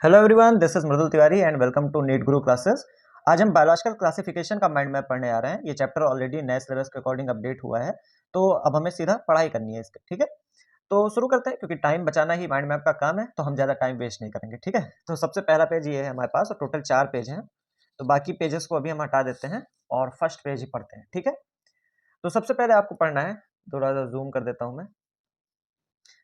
Hello everyone, this is Mridul Tiwari and welcome to NEET Guru classes. आज हम biological classification का mind map पढ़ने आ रहे हैं। ये चैप्टर ऑलरेडी नए सिलेबस के अकॉर्डिंग अपडेट हुआ है, तो अब हमें सीधा पढ़ाई करनी है इसके। ठीक है, तो शुरू करते हैं क्योंकि टाइम बचाना ही माइंड मैप का काम है, तो हम ज़्यादा टाइम वेस्ट नहीं करेंगे। ठीक है, तो सबसे पहला पेज ये है हमारे पास और टोटल 4 पेज हैं, तो बाकी पेजेस को अभी हम हटा देते हैं और फर्स्ट पेज ही पढ़ते हैं। ठीक है, तो सबसे पहले आपको पढ़ना है, थोड़ा सा जूम कर देता हूँ मैं।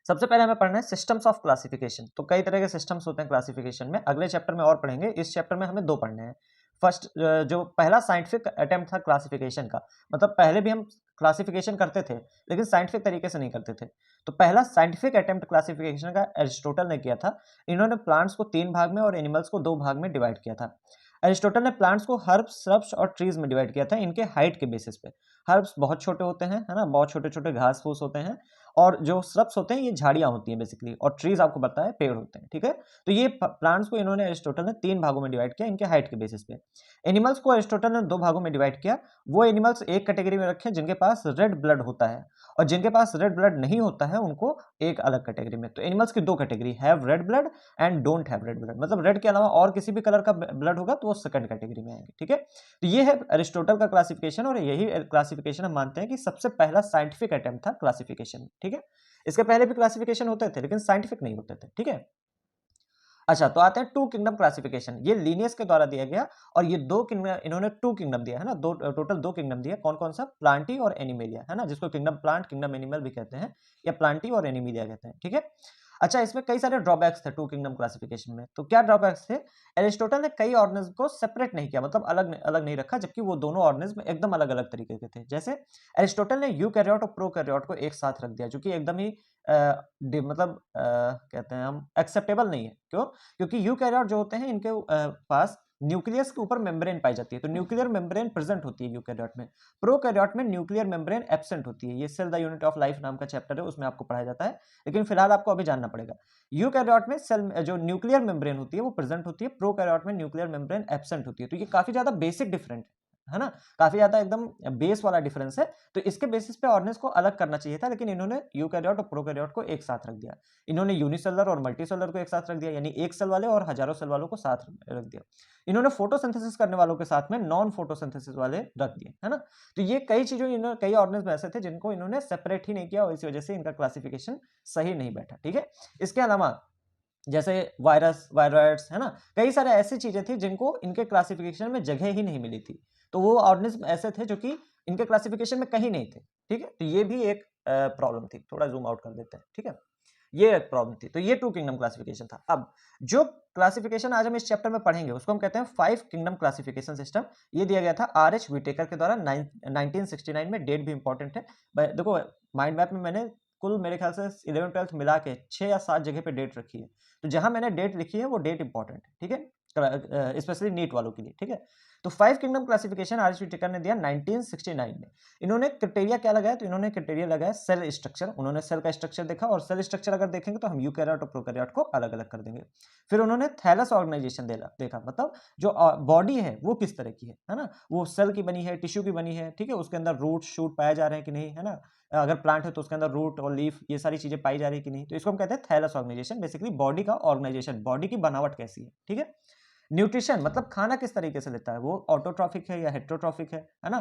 सबसे पहले हमें पढ़ना है सिस्टम्स ऑफ क्लासिफिकेशन। तो कई तरह के सिस्टम्स होते हैं क्लासिफिकेशन में, अगले चैप्टर में और पढ़ेंगे। इस चैप्टर में हमें 2 पढ़ने हैं। फर्स्ट जो पहला साइंटिफिक अटेम्प्ट था क्लासिफिकेशन का, मतलब पहले भी हम क्लासिफिकेशन करते थे लेकिन साइंटिफिक तरीके से नहीं करते थे। तो पहला साइंटिफिक अटेम्प्ट क्लासिफिकेशन का एरिस्टोटल ने किया था। इन्होंने प्लांट्स को 3 भाग में और एनिमल्स को 2 भाग में डिवाइड किया था। एरिस्टोटल ने प्लांट्स को हर्ब्स, श्रब्स और ट्रीज में डिवाइड किया था इनके हाइट के बेसिस पे। हर्ब्स बहुत छोटे होते हैं, है ना, बहुत छोटे छोटे घास फूस होते हैं, और जो श्रब्स होते हैं ये झाड़ियां होती हैं बेसिकली, और ट्रीज आपको पता है पेड़ होते हैं। ठीक है, तो ये प्लांट्स को इन्होंने एरिस्टोटल ने 3 भागों में डिवाइड किया इनके हाइट के बेसिस पे। एनिमल्स को एरिस्टोटल ने 2 भागों में डिवाइड किया। वो एनिमल्स एक कैटेगरी में रखे जिनके पास रेड ब्लड होता है, और जिनके पास रेड ब्लड नहीं होता है उनको एक अलग कैटेगरी में। तो एनिमल्स की 2 category, have read blood and don't have read blood, मतलब रेड के अलावा और किसी भी कलर का ब्लड होगा तो वो सेकंड कैटेगरी में आएंगे। ठीक है, तो ये है एरिस्टोटल का क्लासिफिकेशन, और यही क्लासिफिकेशन हम मानते हैं कि सबसे पहला साइंटिफिक अटेम्प्ट था क्लासिफिकेशन। ठीक है, इसके पहले भी क्लासिफिकेशन होते थे लेकिन साइंटिफिक नहीं होते थे। ठीक है, अच्छा, तो आते हैं टू किंगडम क्लासिफिकेशन। ये लीनियस के द्वारा दिया गया, और ये 2 किंगडम, इन्होंने 2 किंगडम दिया है ना, दो टोटल 2 किंगडम दिया। कौन कौन सा? प्लांटी और एनिमेलिया, है ना, जिसको किंगडम प्लांट किंगडम एनिमल भी कहते हैं, या प्लांटी और एनिमेलिया कहते हैं। ठीक है, अच्छा, इसमें कई सारे ड्रॉबैक्स थे टू किंगडम क्लासिफिकेशन में। तो क्या ड्रॉबैक्स थे? एरिस्टोटल ने कई ऑर्गेनिज्म को सेपरेट नहीं किया, मतलब अलग अलग नहीं रखा, जबकि वो दोनों ऑर्गेनिज्म एकदम अलग अलग तरीके के थे। जैसे एरिस्टोटल ने यूकैरियोट और प्रोकैरियोट को एक साथ रख दिया, जो कि एकदम ही मतलब कहते हैं हम एक्सेप्टेबल नहीं है। क्यों? क्योंकि यूकैरियोट जो होते हैं इनके पास न्यूक्लियस के ऊपर मेम्ब्रेन पाई जाती है, तो न्यूक्लियर मेम्ब्रेन प्रेजेंट होती है यूकैरियोट में। प्रोकैरियोट में न्यूक्लियर मेम्ब्रेन एब्सेंट होती है। ये cell the unit of life नाम का चैप्टर है, उसमें आपको पढ़ाया जाता है, लेकिन फिलहाल आपको अभी जानना पड़ेगा। यूकैरियोट में सेल जो न्यूक्लियर मेम्ब्रेन होती है वो प्रेजेंट होती है, प्रोकैरियोट में न्यूक्लियर मेम्ब्रेन एब्सेंट होती है। तो ये काफी ज्यादा बेसिक डिफरेंट है ना, काफी ज्यादा एकदम बेस वाला डिफरेंस है। तो इसके बेसिस पे ऑर्गेनेज को अलग करना चाहिए था, लेकिन इन्होंने यूकैरियोट और प्रोकैरियोट को एक साथ रख दिया। इन्होंने यूनिसेलुलर और मल्टीसेलुलर को एक साथ रख दिया, यानी एक सेल वाले और हजारों सेल वालों को साथ रख दिया। इन्होंने फोटोसिंथेसिस करने वालों के साथ में नॉन फोटोसिंथेसिस वाले रख दिए, है ना। तो ये कई चीजों, इन्होंने कई ऑर्गेनिज्म ऐसे थे जिनको इन्होंने सेपरेट ही नहीं किया, और इसी वजह से इनका क्लासिफिकेशन सही नहीं बैठा। ठीक है, इसके अलावा जैसे वायरस, वायरॉइड्स, है ना, कई सारे ऐसी चीजें थी जिनको इनके क्लासिफिकेशन में जगह ही नहीं मिली थी। तो वो ऑर्गेनिज्म ऐसे थे जो कि इनके क्लासिफिकेशन में कहीं नहीं थे। ठीक है, तो ये भी एक प्रॉब्लम थी। थोड़ा जूम आउट कर देते हैं। ठीक है, ये एक प्रॉब्लम थी। तो ये टू किंगडम क्लासिफिकेशन था। अब जो क्लासिफिकेशन आज हम इस चैप्टर में पढ़ेंगे उसको हम कहते हैं 5 किंगडम क्लासिफिकेशन सिस्टम। ये दिया गया था आर.एच. व्हिटेकर के द्वारा 1969 में। डेट भी इंपॉर्टेंट है। देखो, माइंड मैप में मैंने कुल मेरे ख्याल से 11 12 मिला के 6 या 7 जगह पे डेट रखी है। तो जहां मैंने डेट लिखी है वो डेट इंपॉर्टेंट है। ठीक है, स्पेशली नीट वालों के लिए। ठीक है, तो 5 किंगडम क्लासिफिकेशन आर.एच. व्हिटेकर ने दिया 1969 में। इन्होंने क्राइटेरिया क्या लगाया? तो इन्होंने क्राइटेरिया लगाया सेल स्ट्रक्चर। उन्होंने सेल का स्ट्रक्चर देखा, और सेल स्ट्रक्चर अगर देखेंगे तो हम यूकैरियोट और प्रोकैरियोट को अलग अलग कर देंगे। फिर उन्होंने थैलस ऑर्गेनाइजेशन देखा, मतलब जो बॉडी है वो किस तरह की है ना, वो सेल की बनी है, टिश्यू की बनी है। ठीक है, उसके अंदर रूट शूट पाए जा रहे हैं कि नहीं, है ना, अगर प्लांट है तो उसके अंदर रूट और लीफ, ये सारी चीजें पाई जा रही है कि नहीं। तो इसको हम कहते हैं थैलस ऑर्गेनाइजेशन, बेसिकली बॉडी का ऑर्गेनाइजेशन, बॉडी की बनावट कैसी है। ठीक है, न्यूट्रिशन, मतलब खाना किस तरीके से लेता है, वो ऑटोट्रॉफिक है या हेट्रोट्रॉफिक है ना,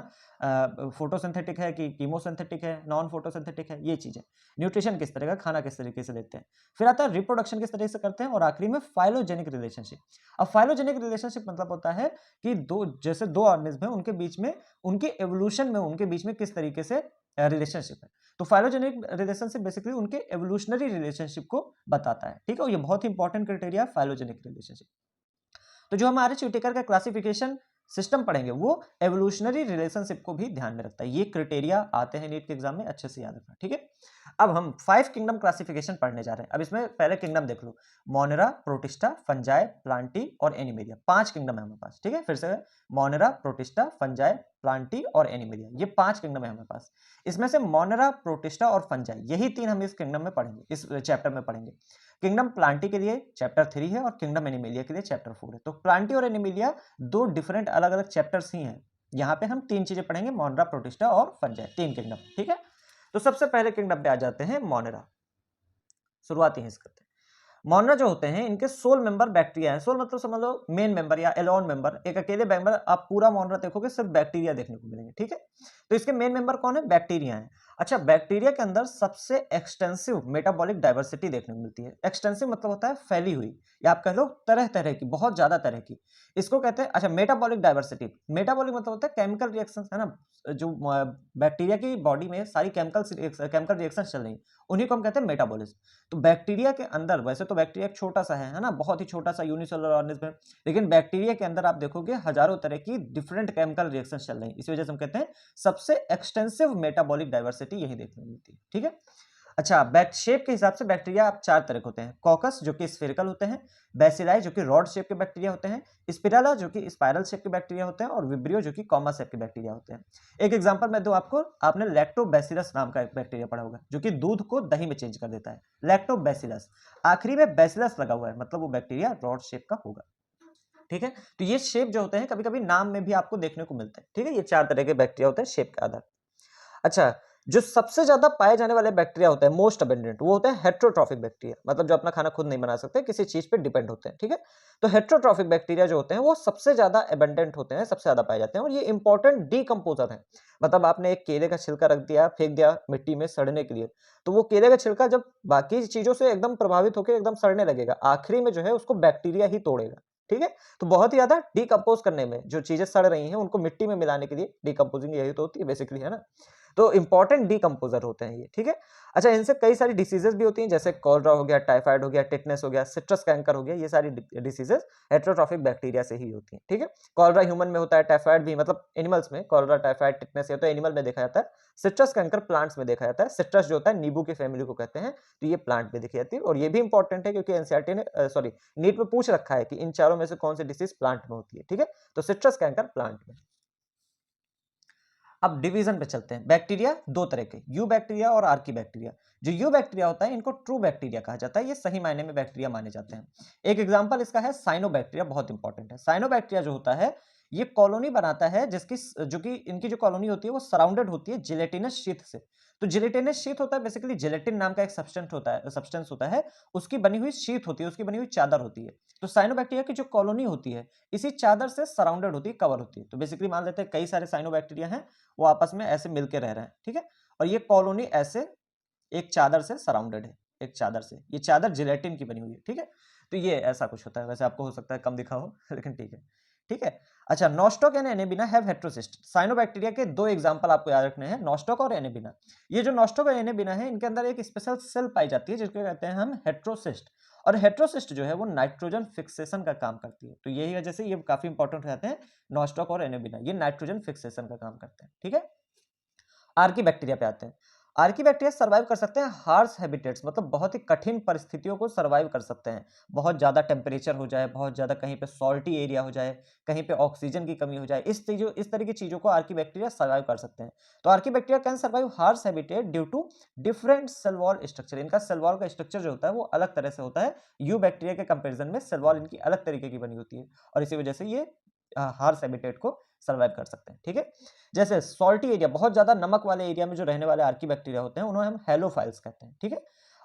फोटोसिंथेटिक है कि कीमोसिंथेटिक है, नॉन फोटोसिंथेटिक है, ये चीजें। न्यूट्रिशन किस तरह का, खाना किस तरीके से लेते हैं। फिर आता है रिप्रोडक्शन किस तरीके से करते हैं, और आखिरी में फाइलोजेनिक रिलेशनशिप। अब फाइलोजेनिक रिलेशनशिप मतलब होता है कि जैसे दो ऑर्गेनिज्म है उनके बीच में, उनके एवोल्यूशन में उनके बीच में किस तरीके से रिलेशनशिप है। तो फाइलोजेनिक रिलेशनशिप बेसिकली उनके एवोल्यूशनरी रिलेशनशिप को बताता है। ठीक है, ये बहुत ही इंपॉर्टेंट क्राइटेरिया फाइलोजेनिक रिलेशनशिप। तो जो हमारे व्हिटेकर का क्लासिफिकेशन सिस्टम पढ़ेंगे वो एवोल्यूशनरी रिलेशनशिप को भी ध्यान में रखता है। ये क्राइटेरिया आते हैं नीट के एग्जाम में, अच्छे से याद रखना। ठीक है, अब हम 5 किंगडम क्लासिफिकेशन पढ़ने जा रहे हैं। अब इसमें पहले किंगडम देख लो, मोनेरा, प्रोटिस्टा, फंजाई, प्लांटी और एनिमेलिया। 5 किंगडम है हमारे पास। ठीक है, फिर से मोनेरा, प्रोटिस्टा, फंजाई, प्लांटी और एनिमेलिया, ये 5 किंगडम है हमारे पास। इसमें से मोनेरा, प्रोटिस्टा और फंजाई, यही 3 हम इस किंगडम में पढ़ेंगे, इस चैप्टर में पढ़ेंगे। किंगडम प्लांटी के लिए चैप्टर 3 है, और किंगडम एनिमेलिया के लिए चैप्टर 4 है। तो प्लांटी और एनिमेलिया दो डिफरेंट अलग अलग चैप्टर्स ही हैं। यहाँ पे हम 3 चीजें पढ़ेंगे, मोनेरा, प्रोटिस्टा और फंजाई, 3 किंगडम। ठीक है, तो सबसे पहले किंगडम पे आ जाते हैं, मोनेरा। शुरुआत यहीं से करते हैं। मोनरा जो होते हैं इनके सोल मेंबर बैक्टीरिया है। सोल मतलब समझ लो मेन मेंबर या एलोन मेंबर, एक अकेले मेंबर। आप पूरा मोनरा देखोगे सिर्फ बैक्टीरिया देखने को मिलेंगे, ठीक है। तो इसके मेन मेंबर कौन है? बैक्टीरिया है। अच्छा, बैक्टीरिया के अंदर सबसे एक्सटेंसिव मेटाबॉलिक डाइवर्सिटी देखने को मिलती है। एक्सटेंसिव मतलब होता है फैली हुई, या आप कह लो तरह तरह की, बहुत ज्यादा तरह की, इसको कहते हैं। अच्छा, मेटाबॉलिक डाइवर्सिटी, मेटाबॉलिक मतलब होता है केमिकल रिएक्शन, है ना, जो बैक्टीरिया की बॉडी में सारी केमिकल रिएक्शन चल रही, उन्हीं को हम कहते हैं मेटाबॉलिज्म। तो बैक्टीरिया के अंदर, वैसे तो बैक्टीरिया एक छोटा सा है ना, बहुत ही छोटा सा यूनिसेलुलर ऑर्गेनिज्म है, लेकिन बैक्टीरिया के अंदर आप देखोगे हजारों तरह की डिफरेंट केमिकल रिएक्शन चल रही है। इस वजह से हम कहते हैं सबसे एक्सटेंसिव मेटाबॉलिक डाइवर्सिटी यही देखने को मिलती है, ठीक है। अच्छा, बैक शेप के हिसाब से बैक्टीरिया आप चार तरह के होते हैं। कॉकस जो कि स्फेरिकल होते हैं, बेसिलाई जो कि रॉड शेप के बैक्टीरिया होते हैं, स्पिराला जो कि स्पाइरल शेप के बैक्टीरिया होते हैं, और विब्रियो जो कि कॉमा शेप के बैक्टीरिया होते हैं। एक एग्जांपल मैं दूं आपको, आपने लैक्टोबैसिलस नाम का एक बैक्टीरिया पढ़ा होगा जो कि दूध को दही में चेंज कर देता है, लैक्टोबैसिलस। आखिरी में बैसिलस लगा हुआ है, मतलब वो बैक्टीरिया रॉड शेप का होगा, ठीक है। तो ये शेप जो होते हैं कभी कभी नाम में भी आपको देखने को मिलते हैं, ठीक है। ये चार तरह के बैक्टीरिया होते हैं शेप के आधार। अच्छा, जो सबसे ज्यादा पाए जाने वाले बैक्टीरिया होते हैं, मोस्ट अबेंडेंट, वो होते हैं हेट्रोट्रॉफिक बैक्टीरिया, मतलब जो अपना खाना खुद नहीं बना सकते, किसी चीज पे डिपेंड होते हैं, ठीक है। तो हेट्रोट्रॉफिक बैक्टीरिया जो होते हैं वो सबसे ज्यादा अबेंडेंट होते हैं, सबसे ज्यादा पाए जाते हैं, और ये इंपॉर्टेंट डीकंपोजर है। मतलब आपने एक केले का छिलका रख दिया, फेंक दिया मिट्टी में सड़ने के लिए, तो वो केले का छिलका जब बाकी चीजों से एकदम प्रभावित होकर एकदम सड़ने लगेगा, आखिरी में जो है उसको बैक्टीरिया ही तोड़ेगा, ठीक है। तो बहुत ही ज्यादा डीकंपोज करने में, जो चीजें सड़ रही हैं उनको मिट्टी में मिलाने के लिए, डीकंपोजिंग यही तो होती है बेसिकली, है ना। तो इंपॉर्टेंट डीकंपोजर होते हैं ये, ठीक है। अच्छा, इनसे कई सारी डिसीजेस भी होती हैं, जैसे कॉलरा हो गया, टाइफाइड हो गया, टिटनेस हो गया, सिट्रस कैंकर हो गया, ये सारी डिसीजेस हेट्रोट्रॉफिक बैक्टीरिया से ही होती हैं, ठीक है। कॉलरा ह्यूमन में होता है, टाइफाइड भी, मतलब एनिमल्स में कॉलरा, टाइफाइड, टिटनेस ये तो एनिमल में देखा जाता है। सिट्रस कैंकर प्लांट्स में देखा जाता है। सिट्रस जो होता है नींबू की फैमिली को कहते हैं, तो ये प्लांट में देखी जाती है। और ये भी इंपॉर्टेंट है क्योंकि एनसीईआरटी ने सॉरी नीट में पूछ रखा है कि इन चारों में से कौन सी डिसीज प्लांट में होती है, ठीक है। तो सिट्रस कैंकर प्लांट में। अब डिवीजन पे चलते हैं। बैक्टीरिया दो तरह के, यू बैक्टीरिया और आर्की बैक्टीरिया। जो यू बैक्टीरिया होता है इनको ट्रू बैक्टीरिया कहा जाता है, ये सही मायने में बैक्टीरिया माने जाते हैं। एक एग्जांपल इसका है साइनोबैक्टीरिया, बहुत इंपॉर्टेंट है। साइनोबैक्टीरिया जो होता है ये कॉलोनी बनाता है, जिसकी जो कि इनकी जो कॉलोनी होती है वो सराउंडेड होती है जिलेटिनस शीथ से। तो जिलेटिनस शीथ होता है बेसिकली जेलेटिन नाम का एक सब्सटेंस होता है, उसकी बनी हुई शीथ होती है, उसकी बनी हुई चादर होती है। तो साइनोबैक्टीरिया की जो कॉलोनी होती है इसी चादर से सराउंडेड होती है, कवर होती है। तो बेसिकली मान लेते हैं कई सारे साइनोबैक्टीरिया हैं, वो आपस में ऐसे मिलके रह रहे हैं, ठीक है। और ये कॉलोनी ऐसे एक चादर से सराउंडेड है, एक चादर से, ये चादर जिलेटिन की बनी हुई है, ठीक है। तो ये ऐसा कुछ होता है, वैसे आपको हो सकता है कम दिखा हो लेकिन ठीक है, ठीक है। अच्छा, Nostoc and Anabaena have heterocyst. Cyanobacteria के दो एग्जांपल आपको याद रखने हैं, नॉस्टॉक और एनेबिना। ये जो नॉस्टॉक और एनेबिना है इनके अंदर एक स्पेशल सेल पाई जाती है जिसको कहते हैं हम हेट्रोसिस्ट। और हेट्रोसिस्ट जो है वो नाइट्रोजन फिक्सेशन का काम करती है, तो यही वजह से ये काफी इंपॉर्टेंट हो जाते हैं। नॉस्टॉक और एनेबिना ये नाइट्रोजन फिक्सेशन का काम करते हैं, ठीक है। आर्की बैक्टीरिया पे आते हैं। आर्की बैक्टीरिया सर्वाइव कर सकते हैं हार्श हैबिटेट्स, मतलब बहुत ही कठिन परिस्थितियों को सर्वाइव कर सकते हैं। बहुत ज़्यादा टेम्परेचर हो जाए, बहुत ज़्यादा कहीं पे सॉल्टी एरिया हो जाए, कहीं पे ऑक्सीजन की कमी हो जाए, इस तरह की चीज़ों को आर्की बैक्टीरिया सर्वाइव कर सकते हैं। तो archaebacteria can survive harsh habitat due to different cell wall structure. इनका सेल वॉल का स्ट्रक्चर जो होता है वो अलग तरह से होता है। यू बैक्टीरिया के कंपेरिजन में सेल वॉल इनकी अलग तरीके की बनी होती है, और इसी वजह से ये हार्श हैबिटेट को सर्वाइव कर सकते हैं, ठीक है। जैसे सॉल्टी एरिया, बहुत ज्यादा नमक वाले एरिया में जो रहने वाले आर्की बैक्टीरिया होते हैं उन्हें हम हेलोफाइल्स कहते हैं, ठीक है।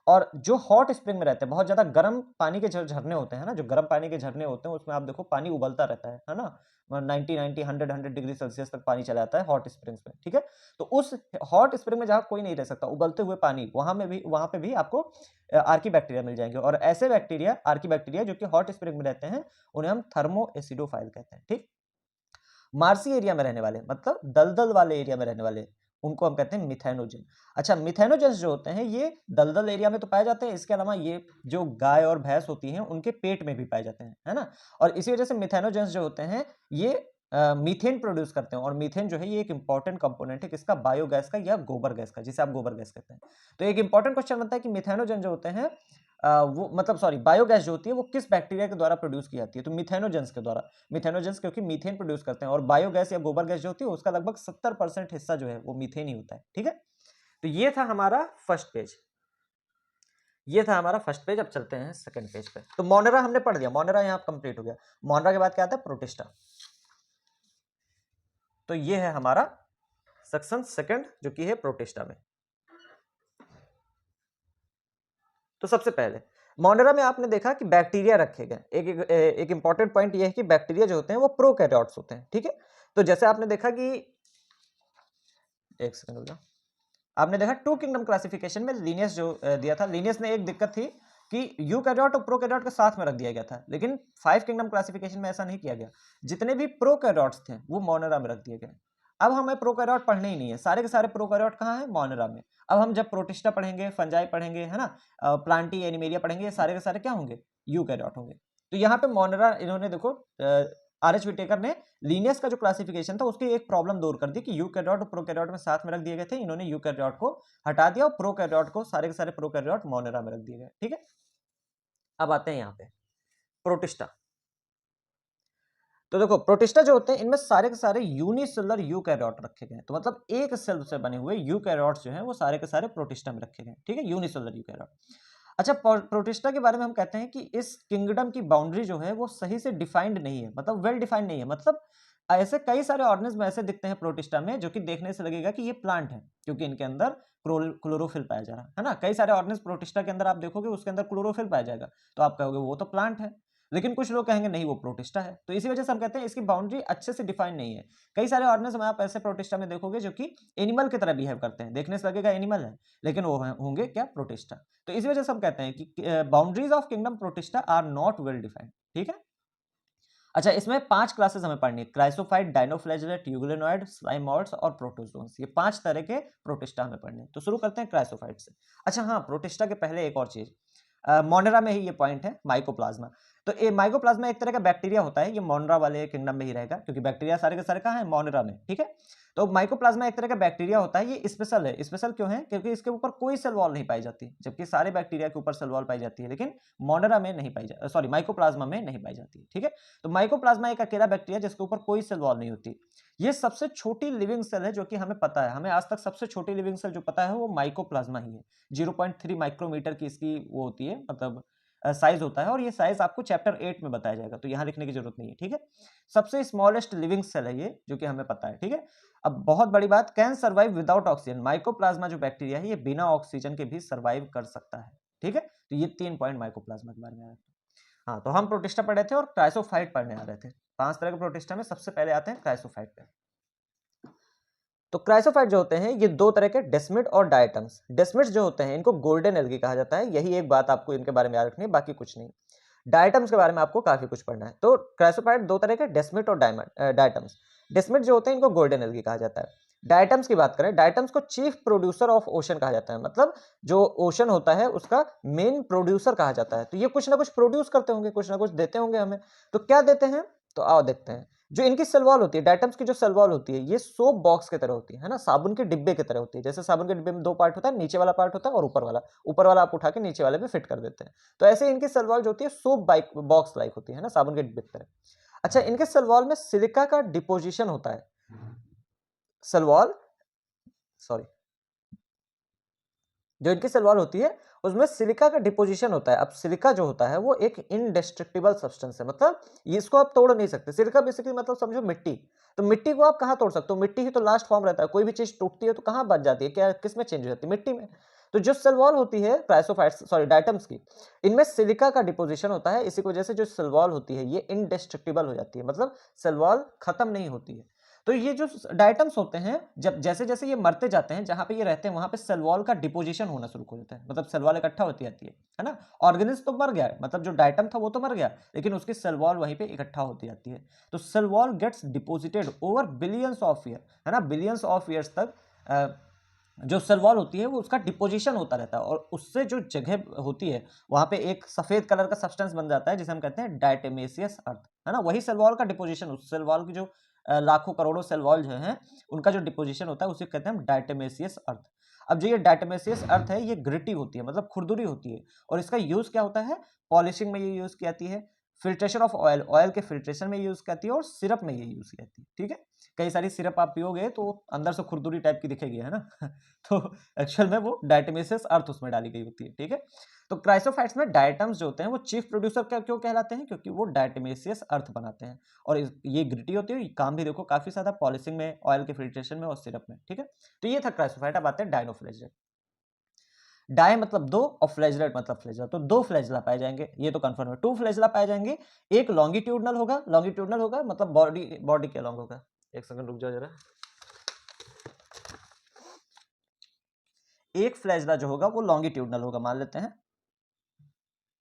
और जो हॉट स्प्रिंग में रहते हैं, बहुत ज्यादा गर्म पानी के झरने होते हैं ना, जो गर्म पानी के झरने होते हैं उसमें आप देखो पानी उबलता रहता है ना, 90 100 डिग्री सेल्सियस तक पानी चला जाता है हॉट स्प्रिंग्स में, ठीक है। तो उस हॉट स्प्रिंग में जहां कोई नहीं रह सकता, उबलते हुए पानी, वहां पे भी आपको आर्की बैक्टीरिया मिल जाएंगे। और ऐसे बैक्टीरिया, आर्की बैक्टीरिया जो कि हॉट स्प्रिंग में रहते हैं, उन्हें हम थर्मो एसिडोफाइल कहते हैं, ठीक। मार्सी एरिया में रहने वाले, मतलब दलदल वाले एरिया में रहने वाले, उनको हम कहते हैं मिथेनोजन। अच्छा, मिथेनोजेंस जो होते हैं ये दलदल एरिया में तो पाए जाते हैं, इसके अलावा ये जो गाय और भैंस होती हैं उनके पेट में भी पाए जाते हैं, है ना। और इसी वजह से मिथेनोजेंस जो होते हैं ये मीथेन प्रोड्यूस करते हैं। और मीथेन जो है ये एक इंपॉर्टेंट कंपोनेंट है किसका, बायोगैस का या गोबर गैस का, जिसे आप गोबर गैस कहते हैं। तो एक इंपॉर्टेंट क्वेश्चन बनता है कि मिथेनोजन जो होते हैं वो मतलब सॉरी बायोगैस जो होती है वो किस बैक्टीरिया के द्वारा प्रोड्यूस की जाती है, तो मिथेनोजेंस के द्वारा। मिथेनोजेंस क्योंकि मीथेन प्रोड्यूस करते हैं, और बायोगैस या गोबर गैस जो होती है उसका लगभग 70% हिस्सा जो है वो मीथेन ही होता है, ठीक है। तो ये था हमारा फर्स्ट पेज, ये था हमारा फर्स्ट पेज। अब चलते हैं सेकंड पेज पे। तो मोनेरा हमने पढ़ लिया, मोनेरा यहाँ कंप्लीट हो गया। मोनेरा के बाद क्या आता है, प्रोटिस्टा। तो ये है हमारा सेक्शन सेकंड जो कि है प्रोटिस्टा में। तो सबसे पहले मोनेरा में आपने देखा कि बैक्टीरिया रखे गए। एक इंपॉर्टेंट पॉइंट ये है कि बैक्टीरिया जो होते हैं वो प्रोकैरियोट्स होते हैं, ठीक है। तो जैसे आपने देखा कि एक सेकंड रुक जाओ, आपने देखा टू किंगडम क्लासिफिकेशन में लीनियस जो दिया था, लीनियस ने एक दिक्कत थी कि यूकैरियोट और प्रोकैरियोट के साथ में रख दिया गया था, लेकिन 5 किंगडम क्लासिफिकेशन में ऐसा नहीं किया गया। जितने भी प्रोकैरियोट्स थे वो मोनेरा में रख दिए गए। अब हमें प्रोकैरियोट पढ़ने ही नहीं है, सारे के सारे प्रोकैरियोट कहाँ है? मोनेरा में। अब हम जब प्रोटिस्टा पढ़ेंगे, फंजाई पढ़ेंगे, है ना, प्लांटी एनिमेलिया पढ़ेंगे, ये सारे के सारे क्या होंगे? यूकैरियोट होंगे। तो यहाँ पे मोनेरा इन्होंने देखो आर.एच. विटेकर ने लीनियस का जो क्लासिफिकेशन था उसकी एक प्रॉब्लम दूर कर दी कि यूकैरियोट और प्रोकैरियोट में साथ में रख दिए गए थे, इन्होंने यूकैरियोट को हटा दिया और प्रोकैरियोट को, सारे के सारे प्रोकैरियोट मोनेरा में रख दिए गए, ठीक है। अब आते हैं यहाँ पे प्रोटिस्टा। तो देखो प्रोटिस्टा जो होते हैं इनमें सारे के सारे यूनिसेलुलर यूकैरियोट रखे गए हैं, तो मतलब एक सेल से बने हुए यूकैरियोट्स जो हैं वो सारे के सारे प्रोटिस्टा में रखे गए हैं, ठीक है, यूनिसेलुलर यूकैरियोट। अच्छा, प्रोटिस्टा के बारे में हम कहते हैं कि इस किंगडम की बाउंड्री जो है वो सही से डिफाइंड नहीं है, मतलब वेल डिफाइंड नहीं है। मतलब ऐसे कई सारे ऑर्गेनिज्म ऐसे दिखते हैं प्रोटिस्टा में जो कि देखने से लगेगा कि ये प्लांट है, क्योंकि इनके अंदर क्लोरोफिल पाया जा रहा है ना। कई सारे ऑर्गेनिज्म प्रोटिस्टा के अंदर आप देखोगे उसके अंदर क्लोरोफिल पाया जाएगा, तो आप कहोगे वो तो प्लांट है, लेकिन कुछ लोग कहेंगे नहीं वो प्रोटिस्टा है। तो इसी वजह से हम कहते हैं इसकी बाउंड्री अच्छे से डिफाइन नहीं है। कई सारे ऑर्गेनिज्म आप ऐसे प्रोटिस्टा में देखोगे जो कि एनिमल की तरह बिहेव करते हैं, देखने से लगेगा एनिमल है, लेकिन वो होंगे क्या? प्रोटिस्टा। तो इसी वजह से हम कहते हैं कि boundaries of kingdom Protista are not well defined, ठीक है। अच्छा, इसमें 5 क्लासेस हमें पढ़नी है, क्राइसोफाइट, डायनोफ्लैजेलेट, यूग्लेनोइड, स्लाइमोइड्स और प्रोटोजोन्स। ये 5 तरह के प्रोटिस्टा हमें पढ़ने हैं। तो शुरू करते हैं क्राइसोफाइट से। अच्छा हाँ, प्रोटिस्टा के पहले एक और चीज, मोनेरा में ही ये पॉइंट है, माइकोप्लाज्मा। तो ये माइकोप्लाज्मा एक तरह का बैक्टीरिया होता है, ये मोनेरा वाले किंगडम में ही रहेगा, क्योंकि बैक्टीरिया सारे के सारे कहाँ है? मोनेरा में, ठीक है। तो माइकोप्लाज्मा एक तरह का बैक्टीरिया होता है, ये स्पेशल है। स्पेशल क्यों है? क्योंकि इसके ऊपर कोई सेल वॉल नहीं पाई जाती, जबकि सारे बैक्टीरिया के ऊपर सेल वॉल पाई जाती है, लेकिन मोनेरा में नहीं पाई जाती, सॉरी माइकोप्लाज्मा में नहीं पाई जाती, ठीक है। तो माइकोप्लाज्मा एक अकेला बैक्टीरिया जिसके ऊपर कोई सेल वॉल नहीं होती। ये सबसे छोटी लिविंग सेल है जो कि हमें पता है, हमें आज तक सबसे छोटी लिविंग सेल जो पता है वो माइकोप्लाज्मा ही है। 0.3 माइक्रोमीटर की इसकी वो होती है, मतलब साइज होता है, और ये साइज आपको चैप्टर 8 में बताया जाएगा, तो यहाँ लिखने की जरूरत नहीं है, ठीक है। सबसे स्मॉलेस्ट लिविंग सेल है ये, जो कि हमें पता है, ठीक है। अब बहुत बड़ी बात, can survive without oxygen. Mycoplasma जो बैक्टीरिया है ये बिना ऑक्सीजन के भी सर्वाइव कर सकता है, ठीक है। तो ये 3 पॉइंट माइकोप्लाज्मा के बारे में आया। हाँ, तो हम प्रोटिस्टा पढ़े थे और क्राइसोफाइट पढ़ने आ रहे थे। 5 तरह के प्रोटिस्टा में सबसे पहले आते हैं क्राइसोफाइट पे। तो क्राइसोफाइट जो होते हैं ये 2 तरह के, डेस्मिड और डायटम्स। डेस्मिड्स जो होते हैं इनको गोल्डन एल्गी कहा जाता है, यही एक बात आपको इनके बारे में याद रखनी है, बाकी कुछ नहीं। डायटम्स के बारे में आपको काफी कुछ पढ़ना है। तो क्राइसोफाइट 2 तरह के, डेस्मिड और डायटम्स। डेस्मिड जो होते हैं इनको गोल्डन एल्गी कहा जाता है। डायटम्स की बात करें, डायटम्स को चीफ प्रोड्यूसर ऑफ ओशन कहा जाता है, मतलब जो ओशन होता है उसका मेन प्रोड्यूसर कहा जाता है। तो ये कुछ ना कुछ प्रोड्यूस करते होंगे, कुछ ना कुछ देते होंगे हमें। तो क्या देते हैं? तो आओ देखते हैं। जो इनकी सेल वॉल होती है, डायटम्स की जो सेल वॉल होती है, ये सोप बॉक्स की तरह होती है ना, साबुन के डिब्बे की तरह होती है। जैसे साबुन के डिब्बे में 2 पार्ट होता है, नीचे वाला पार्ट होता है और ऊपर वाला आप उठा के नीचे वाले में फिट कर देते हैं। तो ऐसे इनकी सेल वॉल जो होती है सोप बॉक्स लाइक होती है ना, साबुन के डिब्बे की तरह। अच्छा, इनके सेल वॉल में सिलिका का डिपोजिशन होता है। सेल वॉल, सॉरी, जो इनकी सेल वॉल होती है उसमें सिलिका का डिपोजिशन होता है। अब सिलिका जो होता है वो एक इनडेस्ट्रक्टिबल सब्सटेंस है, मतलब इसको आप तोड़ नहीं सकते। सिलिका बेसिकली मतलब समझो मिट्टी। तो मिट्टी को आप कहाँ तोड़ सकते हो? मिट्टी ही तो लास्ट फॉर्म रहता है। कोई भी चीज टूटती है तो कहाँ बच जाती है, क्या किस में चेंज हो जाती है? मिट्टी में। तो जो सेल वॉल होती है क्राइसोफाइट्स, सॉरी डायटम्स की, इनमें सिलिका का डिपोजिशन होता है। इसी की वजह से जो सेल वॉल होती है ये इनडेस्ट्रक्टिबल हो जाती है, मतलब सेल वॉल खत्म नहीं होती है। तो ये जो डायटम्स होते हैं, जब जैसे जैसे ये मरते जाते हैं, जहां पे ये रहते हैं वहां पे सेल वॉल का डिपोजिशन होना शुरू हो जाता है, मतलब सेल वॉल इकट्ठा होती जाती है ना। ऑर्गेनिज्म तो मर गया है, मतलब जो डायटम था वो तो मर गया, लेकिन उसकी सेल वॉल वहीं पे इकट्ठा होती जाती है। तो cell wall gets deposited over billions of year, है ना, बिलियंस ऑफ ईयर्स तक जो सेल वॉल होती है वो उसका डिपोजिशन होता रहता है, और उससे जो जगह होती है वहां पे एक सफेद कलर का सब्सटेंस बन जाता है जिसे हम कहते हैं डायटेमेसियस अर्थ, है ना। वही सेल वॉल का डिपोजिशन, उस सेल वॉल की जो लाखों करोड़ों सेल वॉल जो हैं उनका जो डिपोजिशन होता है उसे कहते हैं हम डायटेमेसियस अर्थ। अब जो ये डायटेमेसियस अर्थ है ये ग्रिटी होती है, मतलब खुरदुरी होती है, और इसका यूज क्या होता है? पॉलिशिंग में ये यूज की जाती है, फिल्ट्रेशन ऑफ ऑयल, ऑयल के फिल्ट्रेशन में यूज की जाती है, और सिरप में ये यूज की जाती है, ठीक है। कई सारी सिरप आप पियोगे तो अंदर से खुरदुरी टाइप की दिखेगी, है ना। तो एक्चुअल में वो डायटमेसियस अर्थ उसमें डाली गई होती है, ठीक है। तो क्राइसोफाइट्स में डायटम्स जो होते हैं वो चीफ प्रोड्यूसर क्या क्यों कहलाते हैं? क्योंकि वो डायटमेसियस अर्थ बनाते हैं, और ये ग्रिटी होती है। ये काम भी देखो काफी ज्यादा पॉलिशिंग में, ऑयल के फिल्ट्रेशन में और सिरप में, ठीक है। तो ये था क्राइसोफाइट। अब आते हैं डायनोफ्लैजेलेट। डाई मतलब दो और फ्लैजलेट मतलब फ्लैजला, तो दो फ्लैजला पाए जाएंगे, ये तो कंफर्म है। टू फ्लैजला पाए जाएंगे, एक लॉन्गिट्यूडनल होगा, लॉन्गिट्यूडनल होगा मतलब बॉडी के अलॉन्ग होगा। एक सेकंड रुक जाओ जरा। एक फ्लैजला जो होगा वो लॉन्गिट्यूडनल होगा मान लेते हैं,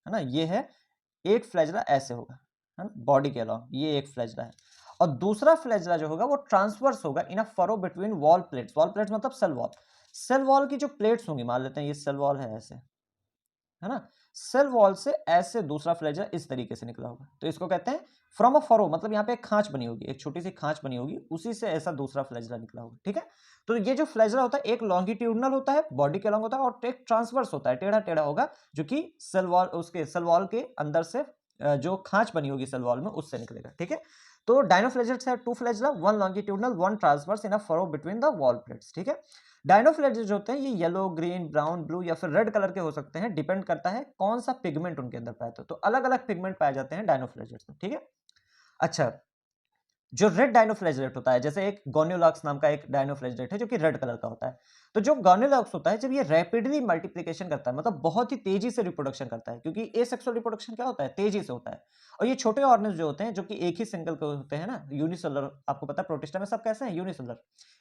है ना, ये है एक फ्लैजला ऐसे होगा, है ना, बॉडी के अलॉन्ग, ये एक फ्लैजला है। और दूसरा फ्लैजला जो होगा वो ट्रांसवर्स होगा in a furrow between wall plates. Wall plates मतलब सेल वॉल, सेल वॉल की जो प्लेट्स होंगी, मान लेते हैं ये सेल वॉल है ऐसे, है ना, सेल वॉल से ऐसे दूसरा फ्लैजला इस तरीके से निकला होगा, तो इसको कहते हैं फ्रॉम अ फरो, मतलब यहाँ पे एक खांच बनी होगी, एक छोटी सी खांच बनी होगी, उसी से ऐसा दूसरा फ्लैजला निकला होगा, ठीक है। तो ये जो फ्लैजला होता है एक लॉन्गिट्यूडनल होता है, बॉडी के अलॉन्ग होता है, और एक ट्रांसवर्स होता है, टेढ़ा टेढ़ा होगा, जो कि सेल वॉल, उसके सेल वॉल के अंदर से जो खांच बनी होगी सेल वॉल में उससे निकलेगा, ठीक है। तो डायनोफ्लैजेलेट्स है two flagella, one longitudinal one transverse in a furrow between the wall plates, ठीक है। डायनोफ्लैजेलेट्स जो होते हैं ये येलो, ग्रीन, ब्राउन, ब्लू या फिर रेड कलर के हो सकते हैं, डिपेंड करता है कौन सा पिगमेंट उनके अंदर पाया तो अलग अलग पिगमेंट पाए जाते हैं डायनोफ्लैजेलेट्स में, ठीक है। अच्छा, जो रेड डायनोफ्लैजेलेट होता है, जैसे एक गोनियोलॉक्स नाम का एक डायनोफ्लैजेलेट है जो कि रेड कलर का होता है, तो जो गोनियोलॉक्स होता है जब ये रैपिडली मल्टीप्लिकेशन करता है, मतलब बहुत ही तेजी से रिप्रोडक्शन करता है, क्योंकि एसेक्सुअल रिप्रोडक्शन क्या होता है, तेजी से होता है। और ये छोटे ऑर्गेनिज्म जो होते हैं जो कि एक ही सिंगल के होते हैं ना, यूनिसेलुलर, आपको पता है प्रोटिस्टा में सब कैसे हैं, यूनिसेलुलर,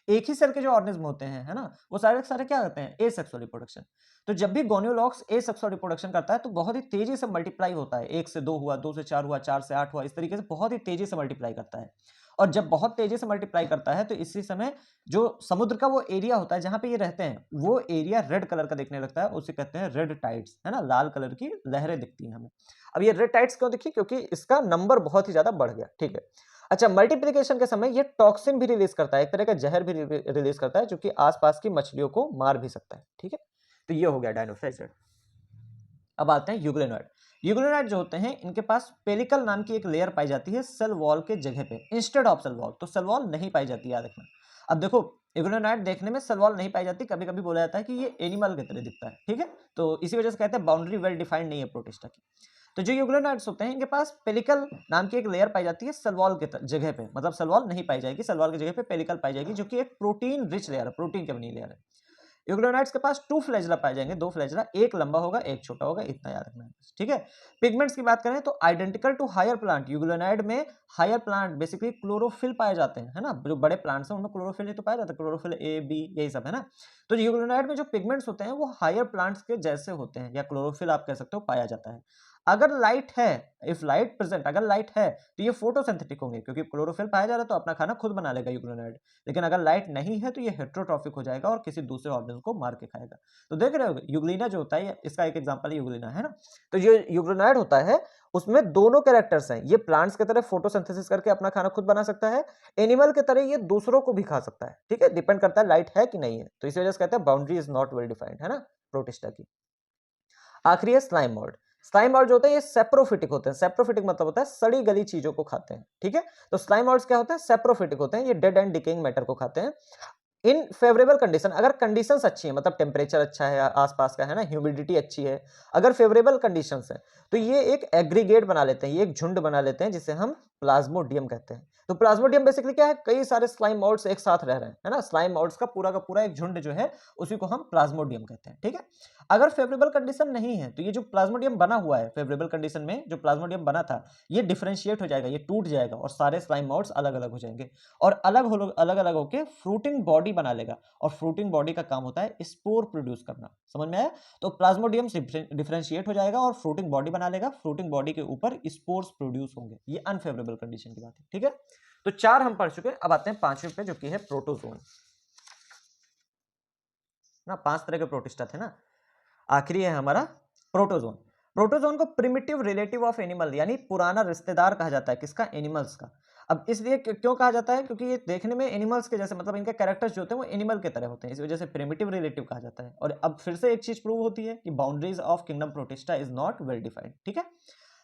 एक ही सेल के जो ऑर्गेनिज्म होते हैं, है ना, वो सारे के सारे क्या होते हैं, एसेक्सुअल रिप्रोडक्शन। तो जब भी गोनियोलॉक्स एसेक्सुअल रिप्रोडक्शन करता है तो बहुत ही तेजी से मल्टीप्लाई होता है, एक से दो हुआ, दो से चार हुआ, चार से आठ हुआ, इस तरीके से बहुत ही तेजी से मल्टीप्लाई करता है। और जब बहुत तेजी से मल्टीप्लाई करता है तो इसी समय जो समुद्र का वो एरिया होता है जहां पे ये रहते हैं, वो एरिया रेड कलर का दिखने लगता है, उसे कहते हैं रेड टाइड्स, है ना, लाल कलर की लहरें दिखती हैं हमें। अब ये रेड टाइड्स क्यों दिखी, क्योंकि इसका नंबर बहुत ही ज्यादा बढ़ गया, ठीक है। अच्छा, मल्टीप्लिकेशन के समय ये टॉक्सिन भी रिलीज करता है, एक तरह का जहर भी रिलीज करता है, जो कि आसपास की मछलियों को मार भी सकता है, ठीक है। तो ये हो गया डायनोफ्लैजेलेट। अब आते हैं यूग्लेनॉइड। यूग्लेनॉइड जो होते हैं इनके पास पेलिकल नाम की एक लेयर पाई जाती है सेल वॉल के जगह पे, इंस्टेड ऑफ सेल वॉल, तो सेल वॉल नहीं पाई जाती, याद रखना। अब देखो, यूग्लेनॉइड देखने में सेल वॉल नहीं पाई जाती, कभी कभी बोला जाता है कि ये एनिमल की तरह दिखता है, ठीक है, तो इसी वजह से कहते हैं बाउंड्री वेल डिफाइंड नहीं है प्रोटिस्टा की। तो जो यूग्लेनॉइड्स होते हैं इनके पास पेलिकल नाम की एक लेयर पाई जाती है सेल वॉल के जगह पे, मतलब सेल वॉल नहीं पाई जाएगी, सेल वॉल की जगह पे पेलिकल पाई जाएगी, जो कि एक प्रोटीन रिच लेयर है, प्रोटीन की बनी लेयर है। यूग्लोनाइट्स के पास टू फ्लैजला पाए जाएंगे, दो फ्लैजला, एक लंबा होगा एक छोटा होगा, इतना याद रखना है, ठीक है। पिगमेंट्स की बात करें तो आइडेंटिकल टू हायर प्लांट, यूग्लोनाइड में हायर प्लांट बेसिकली क्लोरोफिल पाए जाते हैं, है ना, जो बड़े प्लांट्स हैं उनमें क्लोरोफिल ही तो पाया जाता है, क्लोरोफिल ए बी यही सब है ना। तो यूग्लोनाइड में जो पिगमेंट्स होते हैं वो हायर प्लांट्स के जैसे होते हैं, या क्लोरोफिल आप कह सकते हो, पाया जाता है। अगर लाइट है, इफ लाइट प्रेजेंट, अगर लाइट है तो ये फोटोसिंथेटिक होंगे, क्योंकि क्लोरोफिल पाया जा रहा है तो अपना खाना खुद बना लेगा यूग्लोनाइड। लेकिन अगर लाइट नहीं है तो ये हेट्रोट्रॉफिक हो जाएगा और किसी दूसरे ऑर्गेनिज्म को मार के खाएगा। तो देख रहे हो यूग्लिना जो होता है, इसका एक एग्जांपल है यूग्लिना, है ना। तो ये यूग्लिनाइड होता है, उसमें दोनों कैरेक्टर्स हैं, ये प्लांट्स की तरह फोटोसिंथेसिस करके अपना खाना खुद बना सकता है, एनिमल की तरह ये दूसरों को भी खा सकता है, ठीक है, डिपेंड करता है लाइट है कि नहीं है, तो इस वजह से कहते हैं boundary is not well defined, है ना, प्रोटिस्टा की। आखिरी है स्लाइम मोल्ड। स्लाइम मोल्ड जो होते हैं ये सेप्रोफिटिक होते हैं, सेप्रोफिटिक मतलब होता है सड़ी गली चीजों को खाते हैं, ठीक है। तो स्लाइम मोल्ड्स क्या होते हैं, सेप्रोफिटिक होते हैं, ये डेड एंड डिकेइंग मैटर को खाते हैं। इन फेवरेबल कंडीशन, अगर कंडीशंस अच्छी है, मतलब टेम्परेचर अच्छा है आसपास का, है ना, ह्यूमिडिटी अच्छी है, अगर फेवरेबल कंडीशंस है तो ये एक एग्रीगेट बना लेते हैं, ये एक झुंड बना लेते हैं, जिसे हम प्लाज्मोडियम कहते हैं। तो प्लाज्मोडियम बेसिकली क्या है, कई सारे स्लाइम मोल्ड्स एक साथ रह रहे हैं, है ना, स्लाइम मोल्ड्स का पूरा एक झुंड जो है उसी को हम प्लाज्मोडियम कहते हैं, ठीक है। अगर फेवरेबल कंडीशन नहीं है तो ये जो प्लाज्मोडियम बना हुआ है, फेवरेबल कंडीशन में जो प्लाज्मोडियम बना था, ये डिफरेंशिएट हो जाएगा, ये टूट जाएगा और सारे स्लाइम मोल्ड्स अलग अलग हो जाएंगे, और अलग अलग होकर फ्रूटिंग बॉडी बना लेगा, और फ्रूटिंग बॉडी का काम होता है स्पोर प्रोड्यूस करना, समझ में आया। तो प्लाज्मोडियम डिफरेंशिएट हो जाएगा और फ्रूटिंग बॉडी बना लेगा, फ्रूटिंग बॉडी के ऊपर स्पोर्स प्रोड्यूस होंगे, ये अनफेवरेबल कंडीशन की बात है, ठीक है। तो चार हम पढ़ चुके, अब आते हैं पांचवें पे जो कि है प्रोटोजोन ना, पांच तरह के प्रोटिस्टा थे ना, आखिरी है हमारा प्रोटोजोन। प्रोटोजोन को प्रिमिटिव रिलेटिव ऑफ एनिमल, यानी पुराना रिश्तेदार कहा जाता है, किसका, एनिमल्स का। अब इसलिए क्यों कहा जाता है, क्योंकि ये देखने में एनिमल्स के जैसे, मतलब इनके कैरेक्टर्स जो होते हैं वो एनिमल के तरह होते हैं, इस वजह से प्रिमिटिव रिलेटिव कहा जाता है। और अब फिर से एक चीज प्रूव होती है कि boundaries of kingdom protista is not well defined, ठीक है।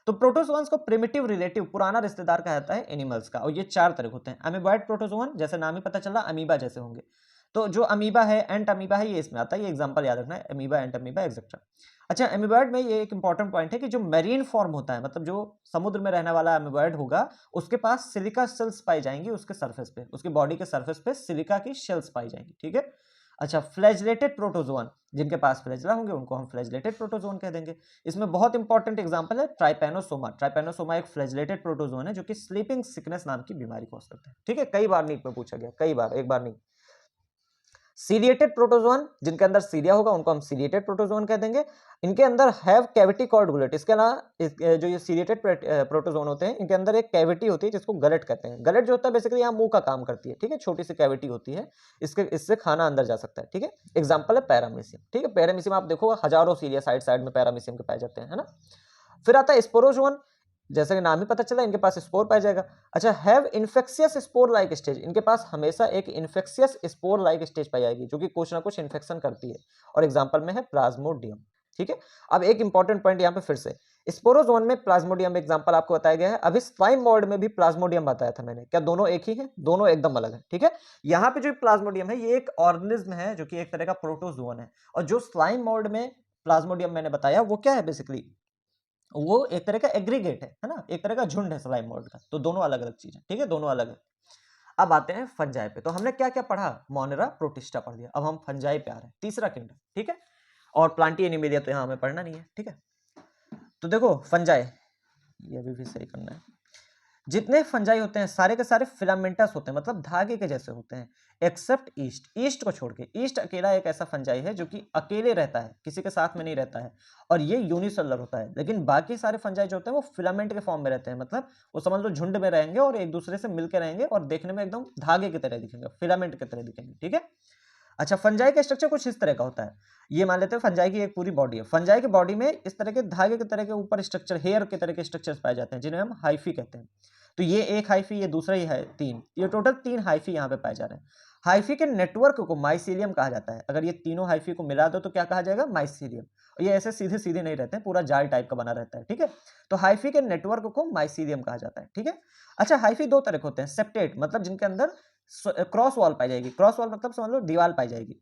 तो प्रोटोजोन्स को प्रिमिटिव रिलेटिव, पुराना रिश्तेदार कहा जाता है एनिमल्स का, और ये चार तरह के होते हैं। अमीबॉइड प्रोटोजोन, जैसे नाम ही पता चला, अमीबा जैसे होंगे। तो जो अमीबा है, एंट अमीबा है, ये इसमें आता है, ये एग्जांपल याद रखना है, अमीबा, एंट अमीबा, एक्सेट्रा। अच्छा, अमीबॉइड में ये एक इंपॉर्टेंट पॉइंट है कि जो मेरीन फॉर्म होता है, मतलब जो समुद्र में रहने वाला अमीबॉइड होगा, उसके पास सिलिका सेल्स पाई जाएंगी, उसके सरफेस पे, उसकी बॉडी के सरफेस पे सिलिका की शेल्स पाई जाएंगी, ठीक है। अच्छा, फ्लैजलेटेड प्रोटोजोन, जिनके पास फ्लैजला होंगे उनको हम फ्लैजलेटेड प्रोटोजोन कह देंगे। इसमें बहुत इंपॉर्टेंट एग्जांपल है ट्राइपैनोसोमा। ट्राइपैनोसोमा एक फ्लैजलेटेड प्रोटोजोन है जो कि स्लीपिंग सिकनेस नाम की बीमारी कॉज करता है। ठीक है, कई बार नीट में पूछा गया, कई बार, एक बार नहीं। सीलिएटेड प्रोटोजोन, जिनके अंदर सीलिया होगा उनको हम सीलिएटेड प्रोटोजोन कह देंगे। इनके अंदर हैव कैविटी कॉल्ड गुलेट। इसके अलावा जो ये सीलिएटेड प्रोटोजोन होते हैं इनके अंदर एक कैविटी होती है जिसको गलेट कहते हैं। गलेट जो होता है बेसिकली यहाँ मुंह का काम करती है। ठीक है, छोटी सी कैविटी होती है, इससे खाना अंदर जा सकता है। ठीक है, एग्जाम्पल है पैरामीशियम। ठीक है, पैरामीशियम आप देखो हजारों सीलिया साइड साइड में पैरामीशियम के पाए जाते हैं, है ना। फिर आता है स्पोरोजोन, जैसे कि नाम ही पता चला इनके पास स्पोर पाया जाएगा। अच्छा, have infectious spore like stage. इनके पास हमेशा एक इन्फेक्शियस स्पोर लाइक स्टेज पाई जाएगी जो कि कुछ ना कुछ इन्फेक्शन करती है, और एग्जांपल में है प्लाज्मोडियम। ठीक है, अब एक इंपॉर्टेंट पॉइंट यहाँ पे फिर से, स्पोरोजोन में प्लाज्मोडियम एग्जांपल आपको बताया गया है। अभी स्लाइम मोल्ड में भी प्लाज्मोडियम बताया था मैंने, क्या दोनों एक ही है? दोनों एकदम अलग है। ठीक है, यहाँ पे जो प्लाज्मोडियम है ये एक ऑर्गेनिज्म है जो कि एक तरह का प्रोटोजोन है, और जो स्लाइम मोल्ड में प्लाज्मोडियम मैंने बताया वो क्या है, बेसिकली वो एक तरह का एग्रीगेट है ना, एक तरह का झुंड है स्लाइम मोल्ड का। तो दोनों अलग अलग चीज है। ठीक है, दोनों अलग है। अब आते हैं फंजाई पे। तो हमने क्या क्या पढ़ा? मोनेरा, प्रोटिस्टा पढ़ लिया। अब हम फंजाई पे आ रहे हैं, तीसरा किंगडम। ठीक है, और प्लांटी एनिमेलिया तो यहाँ हमें पढ़ना नहीं है। ठीक है, तो देखो फंजाई, ये भी सही करना है। जितने फंजाई होते हैं सारे के सारे फिलामेंटस होते हैं, मतलब धागे के जैसे होते हैं, एक्सेप्ट ईस्ट। ईस्ट को छोड़ के, ईस्ट अकेला एक ऐसा फंजाई है जो कि अकेले रहता है, किसी के साथ में नहीं रहता है, और ये यूनिसेलुलर होता है। लेकिन बाकी सारे फंजाई जो होते हैं वो फिलामेंट के फॉर्म में रहते हैं, मतलब वो समझ लो झुंड में रहेंगे और एक दूसरे से मिलकर रहेंगे और देखने में एकदम धागे की तरह दिखेंगे, फिलामेंट की तरह दिखेंगे। ठीक है, अच्छा, फंजाई का स्ट्रक्चर कुछ इस तरह का होता है। ये मान लेते हैं फंजाई की एक पूरी बॉडी है। फंजाई की बॉडी में इस तरह के धागे की तरह के ऊपर स्ट्रक्चर, हेयर के तरह के स्ट्रक्चर्स पाए जाते हैं जिन्हें हम हाइफी कहते हैं। तो ये एक हाइफी, ये दूसरा ही है, तीन, ये टोटल तीन हाइफी यहाँ पे पाए जा रहे हैं। हाइफी के नेटवर्क को माइसीलियम कहा जाता है। अगर ये तीनों हाइफी को मिला दो तो क्या कहा जाएगा? माइसीलियम। और ये ऐसे सीधे सीधे नहीं रहते हैं, पूरा जाल टाइप का बना रहता है। ठीक है, तो हाइफी के नेटवर्क को माइसीलियम कहा जाता है। ठीक है, अच्छा, हाइफी दो तरह के होते हैं। सेप्टेट, मतलब जिनके अंदर क्रॉस वॉल पाई जाएगी। क्रॉस वॉल मतलब समझ लो दीवार पाई जाएगी।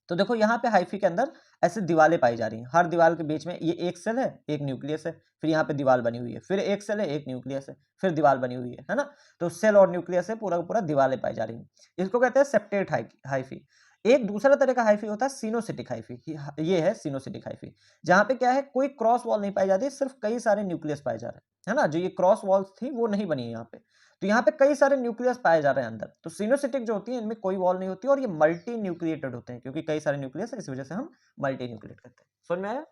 तो देखो यहाँ पे हाइफी के अंदर ऐसे दीवारें पाई जा रही हैं। हर दीवार के बीच में ये एक सेल है, एक न्यूक्लियस है, फिर यहाँ पे दीवार बनी हुई है, फिर एक सेल है, एक न्यूक्लियस है, फिर दीवार बनी हुई है ना। तो सेल और न्यूक्लियस से पूरा पूरा दीवारें पाई जा रही हैं। इसको कहते हैं सेप्टेट हाइफी। एक दूसरा तरह का हाइफी होता है सिनोसिटिक हाइफी। ये है सिनोसिटिक हाइफी, जहाँ पे क्या है, कोई क्रॉस वॉल नहीं पाई जाती, सिर्फ कई सारे न्यूक्लियस पाए जा रहे हैं, है ना। जो ये क्रॉस वॉल्स थी वो नहीं बनी है यहाँ पे, तो यहाँ पे कई सारे न्यूक्लियस पाए जा रहे हैं अंदर। तो सिनोसिटिक जो होती है इनमें कोई वॉल नहीं होती, और ये मल्टी न्यूक्लिएटेड होते हैं, क्योंकि कई सारे न्यूक्लियस है इस वजह से हम मल्टी न्यूक्लिएट कहते हैं। समझ में आया?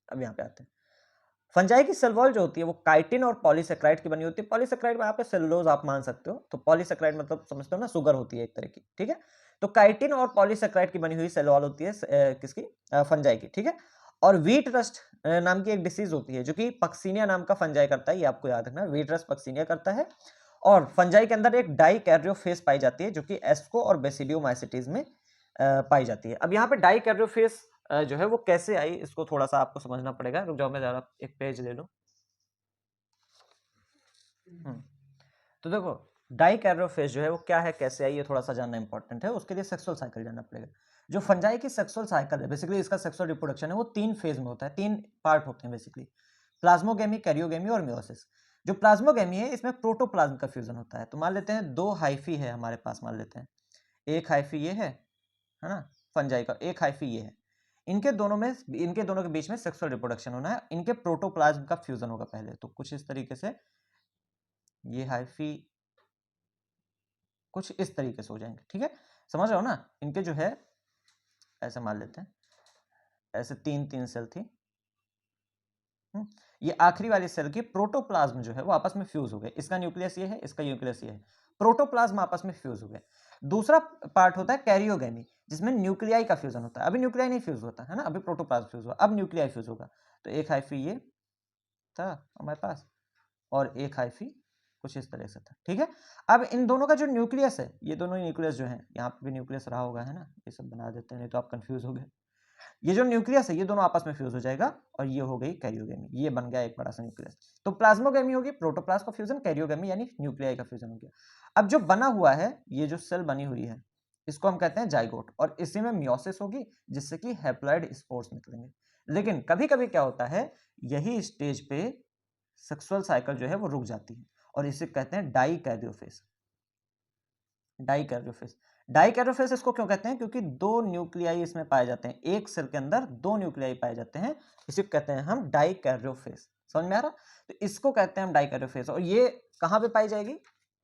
अब यहाँ पे आते हैं, फंजाई की सेल वॉल जो होती है वो काइटिन और पॉलीसेक्राइड की बनी होती है। पॉलीसेक्राइड में यहाँ पे सेलुलोज आप मान सकते हो, तो पॉलीसेक्राइड मतलब समझते हो ना, शुगर होती है एक तरह की। ठीक है, तो काइटिन और पॉलीसेक्राइड की बनी हुई सेल वॉल होती है किसकी? फंजाई की। ठीक है, और व्हीट रस्ट नाम की एक डिसीज होती है जो कि पक्सीनिया नाम का फंजाई करता है। ये आपको याद रखना, व्हीट रस्ट पक्सीनिया करता है। और फंजाई के अंदर एक डाई कैरियोफेस पाई जाती है जो कि एस्को और बेसिडियोमाइसिटीज में पाई जाती है। अब यहाँ पे डाई कैरियोफेस जो है वो कैसे आई, इसको थोड़ा सा आपको समझना पड़ेगा। रुक जाओ, मैं जरा एक पेज ले लूं। तो देखो, डाई कैरियोफेस जो है वो क्या है, कैसे आई, ये थोड़ा सा जानना इंपॉर्टेंट है। उसके लिए सेक्सुअल साइकिल जानना पड़ेगा। जो फंजाई की सेक्सुअल साइकिल है, बेसिकली इसका सेक्सुअल रिप्रोडक्शन है वो तीन फेज में होता है, तीन पार्ट होते हैं बेसिकली, प्लाज्मोगेमी, कैरियोगेमी और मियोसिस। जो प्लाज्मोगेमी है इसमें प्रोटोप्लाज्म का फ्यूजन होता है। तो मान लेते हैं दो हाइफी है हमारे पास, मान लेते हैं एक हाइफी ये है ना, फंजाई का एक हाइफी ये है। इनके दोनों के बीच में सेक्सुअल रिप्रोडक्शन होना है, इनके प्रोटोप्लाज्म का फ्यूजन होगा पहले। तो कुछ इस तरीके से ये हाइफी कुछ इस तरीके से हो जाएंगे। ठीक है, समझ रहे हो ना। इनके जो है ऐसे मान लेते हैं, ऐसे तीन तीन सेल थी। ये आखिरी वाली सेल की प्रोटोप्लाज्म जो है वो आपस में फ्यूज हो गए। इसका न्यूक्लियस ये है, इसका न्यूक्लियस ये है, प्रोटोप्लाज्म आपस में फ्यूज हो गए। दूसरा पार्ट होता है कैरियोगेमी, जिसमें न्यूक्लियाई का फ्यूजन होता है। अभी न्यूक्लियाई नहीं फ्यूज होता है ना, अभी प्रोटोप्लाज्म फ्यूज हुआ, अब न्यूक्लियाई फ्यूज होगा। तो एक हाइफी ये था हमारे पास, और एक हाइफी कुछ इस तरह से था। ठीक है, अब इन दोनों का जो न्यूक्लियस है, ये दोनों न्यूक्लियस जो है, यहाँ पे भी न्यूक्लियस रहा होगा, है ना, ये सब बना देते हैं नहीं तो आप कंफ्यूज हो गए। ये जो न्यूक्लियस है ये दोनों आपस में फ्यूज हो जाएगा, और ये हो गई कैरियोगेमी, ये बन गया एक बड़ा सा न्यूक्लियस। तो प्लाज्मोगेमी होगी प्रोटोप्लाज्म का फ्यूजन, कैरियोगेमी यानी न्यूक्लियाई का फ्यूजन हो गया। अब जो बना हुआ है, ये जो सेल बनी हुई है, इसको हम कहते हैं जाइगोट, और इसी में मियोसिस होगी जिससे कि हैप्लॉइड स्पोर्स निकलेंगे। लेकिन कभी कभी क्या होता है, यही स्टेज पे सेक्सुअल साइकिल जो है वो रुक जाती है, और इसे कहते हैं डाई कैरियोफेज। डाइकैरियोफेस। डाइकैरियोफेस इसको क्यों कहते हैं? क्योंकि दो न्यूक्लियाई इसमें पाए जाते हैं, एक सेल के अंदर दो न्यूक्लियाई पाए जाते हैं, इसी को कहते हैं हम डाइकैरियोफेस। समझ में आ रहा? तो इसको कहते हैं हम डाइकैरियोफेस। और ये कहाँ पे पाई जाएगी?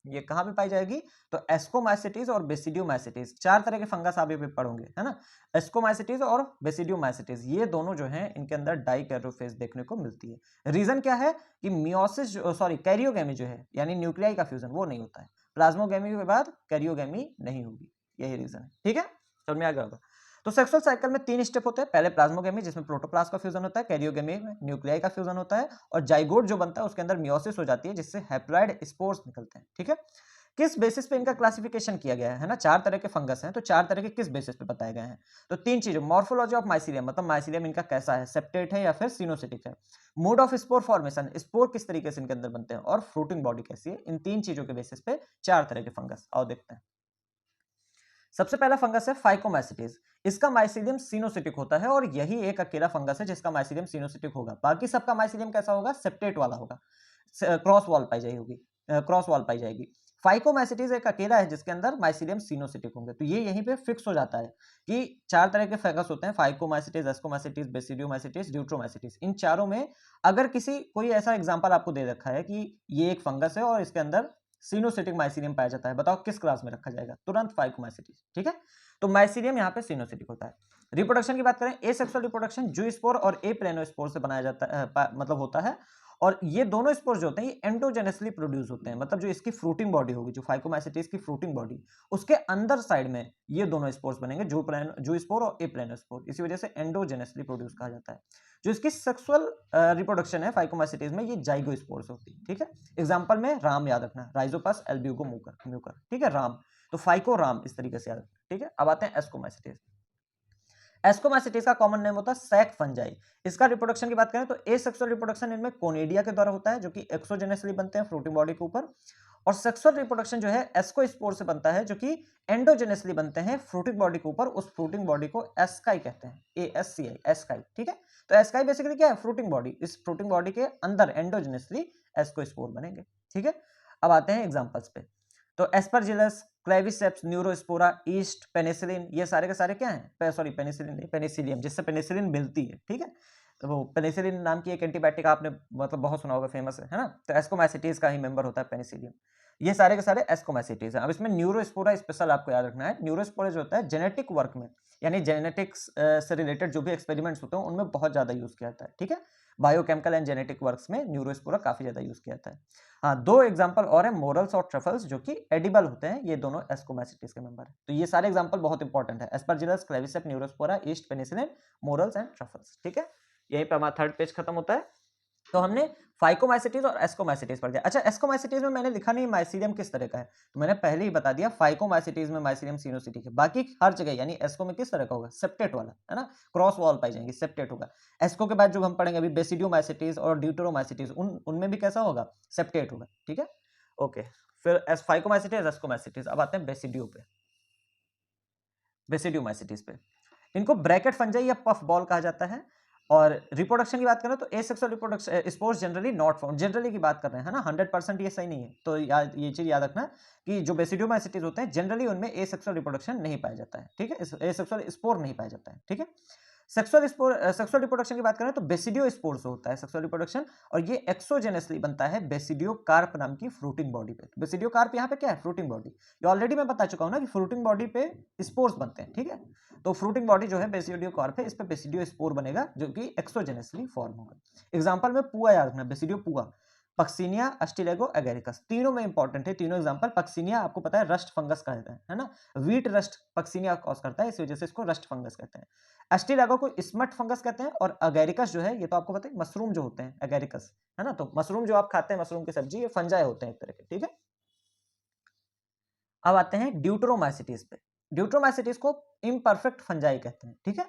ये कहाँ पे पाई जाएगी? तो एस्कोमाइसिटीज और बेसिडियोमाइसिटीज, चार तरह के फंगस आप ये पढ़ोगे, है ना। एस्कोमाइसिटीज और बेसिडियोमाइसिटीज, ये दोनों जो हैं इनके अंदर डाइकैरियोफेस देखने को मिलती है। रीजन क्या है? कि मियोसिस सॉरी कैरियोगेमी जो है, यानी न्यूक्लियाई का फ्यूजन, वो नहीं होता है। प्लाज्मोगेमी के बाद कैरियोगेमी नहीं होगी, यही रीजन है। ठीक है, समझ में आ गया होगा। तो सेक्सुअल साइकिल में 3 स्टेप होते हैं। पहले प्लाज्मोगेमी, जिसमें प्रोटोप्लास्ट का फ्यूजन होता है। कैरियोगेमी में न्यूक्लियाई का फ्यूजन होता है। और जाइगोट जो बनता है उसके अंदर मियोसिस हो जाती है, जिससे हैप्लॉइड स्पोर्स निकलते हैं। ठीक है, किस बेसिस पे इनका क्लासिफिकेशन किया गया है ना? चार तरह के फंगस हैं, तो चार तरह के किस बेसिस पे बताए गए हैं? तो तीन चीजें, मॉर्फोलॉजी ऑफ माइसीलियम, मतलब माइसीलियम इनका कैसा है, सेप्टेट है या फिर सिनोसिटिक है। Mode of spore formation, spore किस तरीके से इनके अंदर बनते हैं, और फ्रूटिंग बॉडी कैसी है। इन तीन चीजों के बेसिस पे चार तरह के फंगस। आओ देखते हैं। सबसे पहला फंगस है फाइकोमैसिटीज। इसका माइसीलियम सिनोसिटिक होता है, और यही एक अकेला फंगस है जिसका माइसीलियम सिनोसिटिक होगा। बाकी सबका माइसीलियम कैसा होगा? सेप्टेट वाला होगा, क्रॉस वॉल पाई जाएगी, क्रॉस वॉल पाई जाएगी। फाइकोमैसिटीज एक अकेला है जिसके अंदर माइसीलियम सिनोसिटिक होंगे। तो ये यहीं पे फिक्स हो जाता है कि चार तरह के फंगस होते हैं, फाइकोमैसिटीज, एस्कोमैसिटीज, बेसिडियोमैसिटीज, ड्यूट्रोमैसिटीज। इन चारों में अगर कोई ऐसा एग्जांपल आपको दे रखा है कि ये एक फंगस है और इसके अंदर सिनोसिटिक माइसीलियम पाया जाता है, बताओ किस क्लास में रखा जाएगा? तुरंत फाइकोमैसिटीज। ठीक है, तो माइसीलियम यहाँ पे सिनोसिटिक होता है। रिप्रोडक्शन की बात करें, एसेक्सुअल रिप्रोडक्शन जूस्पोर और एप्लेनोस्पोर से बनाया जाता है, मतलब होता है। और ये दोनों स्पोर्स जो होते हैं ये एंडोजेनसली प्रोड्यूस होते हैं, मतलब जो इसकी फ्रूटिंग बॉडी होगी, जो फाइकोमैसिटीज की फ्रूटिंग बॉडी, उसके अंदर साइड में ये दोनों स्पोर्स बनेंगे, जूस्पोर और एप्लेनोस्पोर। इसी वजह से एंडोजेनसली प्रोड्यूस कहा जाता है। जो इसकी सेक्सुअल रिप्रोडक्शन है फाइकोमैसिटीज में, ये जाइगोस्पोर्स होती है। ठीक है, एग्जांपल में राम याद रखना, राइजोपस एल्ब्यूगो म्यूकर। ठीक है, राम, तो फाइको राम, इस तरीके से याद रखना। ठीक है, अब आते हैं एस्कोमैसिटीज। एस्कोमैसिटीज का कॉमन नेम होता है सैक फंजाई। इसका रिप्रोडक्शन की बात करें तो एसेक्सुअल रिप्रोडक्शन इनमें कोनिडिया के द्वारा होता है, जो कि एक्सोजेनसली बनते हैं फ्रूटिंग बॉडी के ऊपर। और सेक्सुअल रिप्रोडक्शन जो है एस्कोस्पोर से बनता है, जो कि एंडोजेनसली बनते हैं फ्रूटिंग बॉडी के ऊपर। उस फ्रूटिंग बॉडी को एस्काई कहते हैं, ASCI, एस्काई। ठीक है, तो एस्काई बेसिकली क्या है? Fruiting body. इस फ्रूटिंग बॉडी के अंदर एंडोजेनसली एस्कोस्पोर बनेंगे। ठीक है, अब आते हैं एग्जांपल्स पे। तो Aspergillus, Claviceps, Neurospora, yeast, penicillin, ये सारे के सारे क्या हैं? सॉरी, पेनिसिलिन नहीं, पेनिसिलियम, जिससे पेनिसिलिन मिलती है। ठीक है, तो वो पेनिसिलिन नाम की एक एंटीबायोटिक आपने मतलब बहुत सुना होगा, फेमस है ना। तो एस्कोमैसिटीज का ही मेंबर होता है पेनिसिलियम। ये सारे के सारे एस्कोमैसिटीज हैं। अब इसमें न्यूरोस्पोरा स्पेशल आपको याद रखना है। न्यूरोस्पोरा जो होता है जेनेटिक वर्क में, यानी जेनेटिक्स से रिलेटेड जो भी एक्सपेरिमेंट्स होते हैं उनमें बहुत ज्यादा यूज किया जाता है। ठीक है, बायोकेमिकल एंड जेनेटिक वर्क्स में न्यूरोस्पोरा काफी ज्यादा यूज किया जाता है। हाँ, दो एग्जांपल और हैं, मोरल्स और ट्रफल्स, जो कि एडिबल होते हैं। ये दोनों एस्कोमैसिटीज के मेंबर हैं। तो ये सारे एग्जांपल बहुत इंपॉर्टेंट है, Aspergillus, Claviceps, Neurospora, yeast, penicillin, morels and truffles. ठीक है, यहीं पे हमारा थर्ड पेज खत्म होता है। तो हमने फाइकोमैसिटीज और एस्कोमैसिटीज पढ़ दिया। अच्छा, एस्कोमैसिटीज में मैंने लिखा नहीं माइसीलियम किस तरह का है, तो मैंने पहले ही बता दिया फाइकोमैसिटीज में माइसीलियम सिनोसिटिक है। बाकी हर जगह यानी एस्को में किस तरह का होगा? सेप्टेट वाला, है ना, क्रॉस वॉल पाई जाएंगी, सेप्टेट होगा। एस्को के बाद जो हम पढ़ेंगे अभी बेसिडियोमैसिटीज और ड्यूटेरोमैसिटीज, उनमें भी कैसा होगा? सेप्टेट होगा। ठीक है, ओके। फिर फाइकोमैसिटीज, एस्कोमैसिटीज। अब आते हैं बेसिडियो पे, बेसिडियोमैसिटीज पे। इनको ब्रैकेट फंजाई या पफ बॉल कहा जाता है। और रिप्रोडक्शन की बात करें तो asexual reproduction spores generally not found, generally की बात कर रहे हैं, है ना, 100% ये सही नहीं है। तो ये चीज याद रखना कि जो बेसिडियोमैसिटीज होते हैं जनरली उनमें एसेक्सुअल रिप्रोडक्शन नहीं पाया जाता है। ठीक है, एसेक्सुअल स्पोर नहीं पाया जाता है। ठीक है, सेक्सुअल रिप्रोडक्शन की बात करें तो बेसिडियो स्पोर से होता है सेक्सुअल रिप्रोडक्शन, और ये एक्सोजेनसली बनता है बेसिडियो कार्प नाम की फ्रूटिंग बॉडी पे। बेसिडियो कार्प यहाँ पे क्या है? Fruiting body. ये ऑलरेडी मैं बता चुका हूँ ना कि फ्रूटिंग बॉडी पे स्पोर्स बनते हैं। ठीक है, तो फ्रूटिंग बॉडी जो है बेसिडियो कार्प है, इस पे बेसिडियो स्पोर बनेगा, जो कि एक्सोजेनसली फॉर्म होगा। एग्जांपल में पुआ याद रखना, बेसिडियो पुआ, पक्सिनिया, अस्टिलेगो, एगेरिकस, तीनों में इंपॉर्टेंट है तीनों एग्जांपल। पक्सिनिया आपको पता है रस्ट फंगस कहते हैं, है ना, वीट रस्ट पक्सिनिया कॉज करता है, इस वजह से इसको रस्ट फंगस कहते हैं। अस्टिलागो को स्मट फंगस कहते हैं, और अगेरिकस जो है ये तो आपको पता है मशरूम जो होते हैं, अगेरिकस, है ना, तो मशरूम जो आप खाते हैं, मशरूम की सब्जी, ये फंजाई होते हैं एक तरह के। ठीक है, अब आते हैं ड्यूटेरोमाइसिटीज पे। ड्यूटेरोमाइसिटीज को इम्परफेक्ट फंजाई कहते हैं। ठीक है,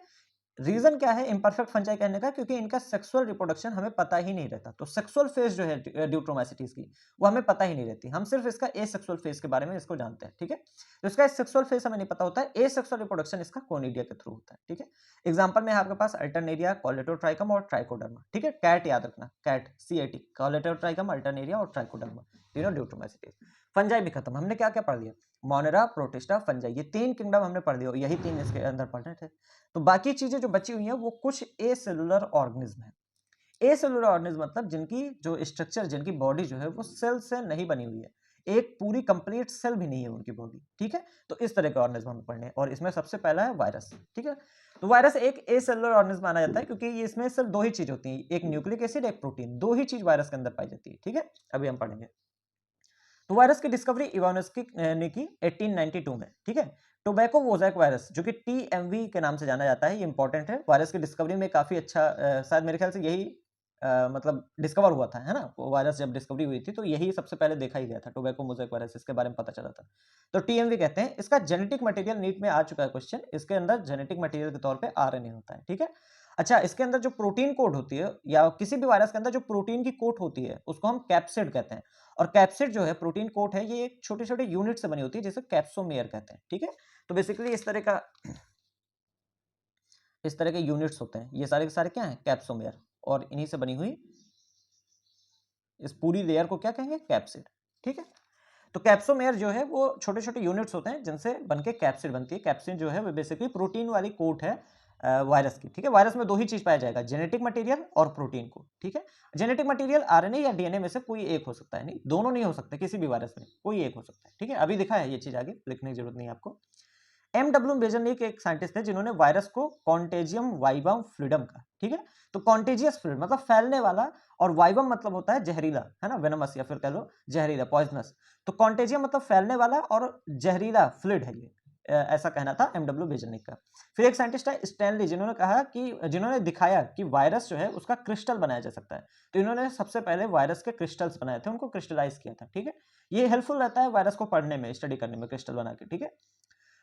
रीजन क्या है इम्परफेक्ट फंजाई कहने का? क्योंकि इनका सेक्सुअल रिप्रोडक्शन हमें पता ही नहीं रहता। तो सेक्सुअल फेज जो है ड्यूट्रोमाइसिटीज की, वो हमें पता ही नहीं रहती। हम सिर्फ इसका एसेक्सुअल फेज के बारे में इसको जानते हैं। ठीक है, तो इसका सेक्सुअल फेज हमें नहीं पता होता है। एसेक्सुअल रिप्रोडक्शन इसका कोनिडिया के थ्रू होता है। ठीक है, एग्जांपल में आपके पास अल्टरनेरिया, कॉलेटोट्राइकम और ट्राइकोडर्मा। ठीक है, कैट याद रखना, कैट, CAT, कॉलेटोट्राइकम, अल्टरनेरिया और ट्राइकोडर्मा, तीनों ड्यूट्रोमाइसिटीज। फंजाई भी खत्म। हमने क्या क्या पढ़ लिया? मोनेरा, प्रोटिस्टा, फंजाई, ये 3 किंगडम हमने पढ़ लिया, यही 3 इसके अंदर पढ़ने थे। तो बाकी चीजें जो बची हुई हैं वो कुछ एसेलुलर ऑर्गेनिज्म है। एसेलुलर ऑर्गेनिज्म मतलब जिनकी जो स्ट्रक्चर, जिनकी बॉडी जो है वो सेल से नहीं बनी हुई है, एक पूरी कंप्लीट सेल भी नहीं है उनकी बॉडी, ठीक है। तो इस तरह के ऑर्गेनिज्म हमें पढ़ने हैं, और इसमें सबसे पहला है वायरस, ठीक है। तो वायरस एक एसेलुलर ऑर्गेनिज्म माना जाता है क्योंकि ये इसमें सिर्फ 2 ही चीज होती हैं, एक न्यूक्लिक एसिड, एक प्रोटीन, 2 ही चीज वायरस के अंदर पाई जाती है, ठीक है। अभी हम पढ़ेंगे। तो वायरस की डिस्कवरी इवानोस्की ने की 1892 में, ठीक है। टोबैको मोज़ेक वायरस जो कि टीएमवी के नाम से जाना जाता है, ये इंपॉर्टेंट है। वायरस की डिस्कवरी में काफी अच्छा शायद मेरे ख्याल से यही मतलब डिस्कवर हुआ था, है ना। वो वायरस जब डिस्कवरी हुई थी तो यही सबसे पहले देखा ही गया था, टोबैको मोज़ेक वायरस, इसके बारे में पता चला था। तो टीएमवी कहते हैं। इसका जेनेटिक मटेरियल नीट में आ चुका है क्वेश्चन, इसके अंदर जेनेटिक मटेरियल के तौर पे आरएनए होता है, ठीक है। अच्छा, इसके अंदर जो प्रोटीन कोड होती है, या किसी भी वायरस के अंदर जो प्रोटीन की कोट होती है, उसको हम कैप्सिड कहते हैं। और कैप्सिड जो है, प्रोटीन कोट है, ये एक छोटे-छोटे यूनिट से बनी होती है, जिसे कैप्सोमेयर कहते हैं, ठीक है। तो बेसिकली इस तरह के यूनिट्स होते हैं, ये सारे के सारे क्या हैं, कैप्सोमेयर, और इन्हीं से बनी हुई इस पूरी लेयर को क्या कहेंगे, कैप्सिड, ठीक है। तो कैप्सोमेयर जो है वो छोटे-छोटे यूनिट्स होते हैं जिनसे बनके कैप्सिड बनती है। कैप्सिड जो है वो बेसिकली प्रोटीन वाली कोट है वायरस की, ठीक है। वायरस में 2 ही चीज पाया जाएगा, जेनेटिक मटेरियल और प्रोटीन कोड, ठीक है। जेनेटिक मटेरियल आरएनए या डीएनए में से कोई एक हो सकता है, नहीं दोनों नहीं हो सकते, किसी भी वायरस में कोई एक हो सकता है, ठीक है। अभी दिखा है ये चीज, आगे लिखने की जरूरत नहीं है आपको। एमडब्ल्यू बेजनिक एक साइंटिस्ट थे जिन्होंने वायरस को कॉन्टेजियम वाइवम फ्लूइडम का, ठीक है। तो कॉन्टेजियस फ्लूइड मतलब फैलने वाला, और वाइवम मतलब होता है जहरीला, है ना, वेनमस, या फिर कह लो जहरीला, पॉइजनस। तो कॉन्टेजियम मतलब फैलने वाला और जहरीला फ्लूइड है ये, ऐसा कहना था एमडब्ल्यू बेजनिक का। फिर एक साइंटिस्ट है स्टैनली, जिन्होंने कहा कि जिन्होंने दिखाया कि वायरस जो है उसका क्रिस्टल बनाया जा सकता है। तो इन्होंने सबसे पहले वायरस के क्रिस्टल्स बनाए थे, उनको क्रिस्टलाइज किया था, ठीक है। ये हेल्पफुल रहता है वायरस को पढ़ने में, स्टडी करने में, क्रिस्टल बना के, ठीक है।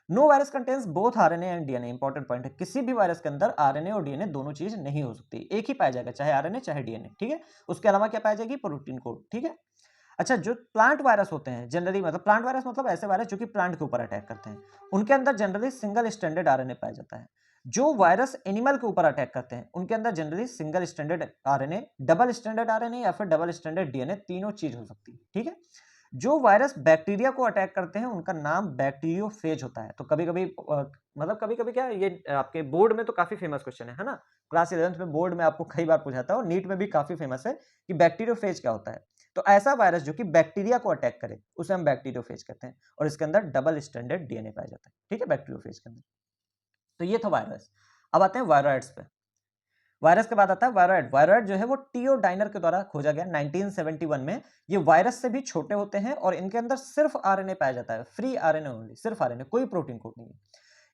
No virus contains both RNA and DNA, important point है, किसी भी वायरस के अंदर आरएनए और डीएनए दोनों चीज नहीं हो सकती, एक ही पाया जाएगा, चाहे आरएनए चाहे डीएनए, ठीक है। उसके अलावा क्या पाया जाएगी, प्रोटीन कोड, ठीक है। अच्छा, जो प्लांट वायरस होते हैं जनरली, मतलब प्लांट वायरस मतलब ऐसे वायरस जो कि प्लांट के ऊपर अटैक करते हैं, उनके अंदर जनरली सिंगल स्टैंडर्ड आरएनए पाया जाता है। जो वायरस एनिमल के ऊपर अटैक करते हैं उनके अंदर generally single standard RNA, double standard RNA या फिर डबल स्टैंडर्ड डीएनए, तीनों चीज हो सकती है, ठीक है। जो वायरस बैक्टीरिया को अटैक करते हैं उनका नाम बैक्टीरियोफेज होता है। तो कभी-कभी मतलब कभी-कभी क्या, ये आपके बोर्ड में तो काफी फेमस क्वेश्चन है ना। क्लास 11th में बोर्ड में आपको कई बार पूछा था, और नीट में भी काफी फेमस है कि बैक्टीरियोफेज क्या होता है। तो ऐसा वायरस जो कि बैक्टीरिया को अटैक करे उसे हम बैक्टीरियोफेज कहते हैं, और इसके अंदर डबल स्टैंडर्ड डीएनए पाया जाता है, ठीक है, बैक्टीरियोफेज के अंदर। तो ये था वायरस। अब आते हैं वायरॉइड्स पे। वायरस के बाद आता है वायरॉइड। वायरॉइड जो है वो टीओडाइनर के द्वारा खोजा गया 1971 में। ये वायरस से भी छोटे होते हैं और इनके अंदर सिर्फ आरएनए पाया जाता है, फ्री आरएनए ओनली, सिर्फ आरएनए, कोई प्रोटीन कोड नहीं है।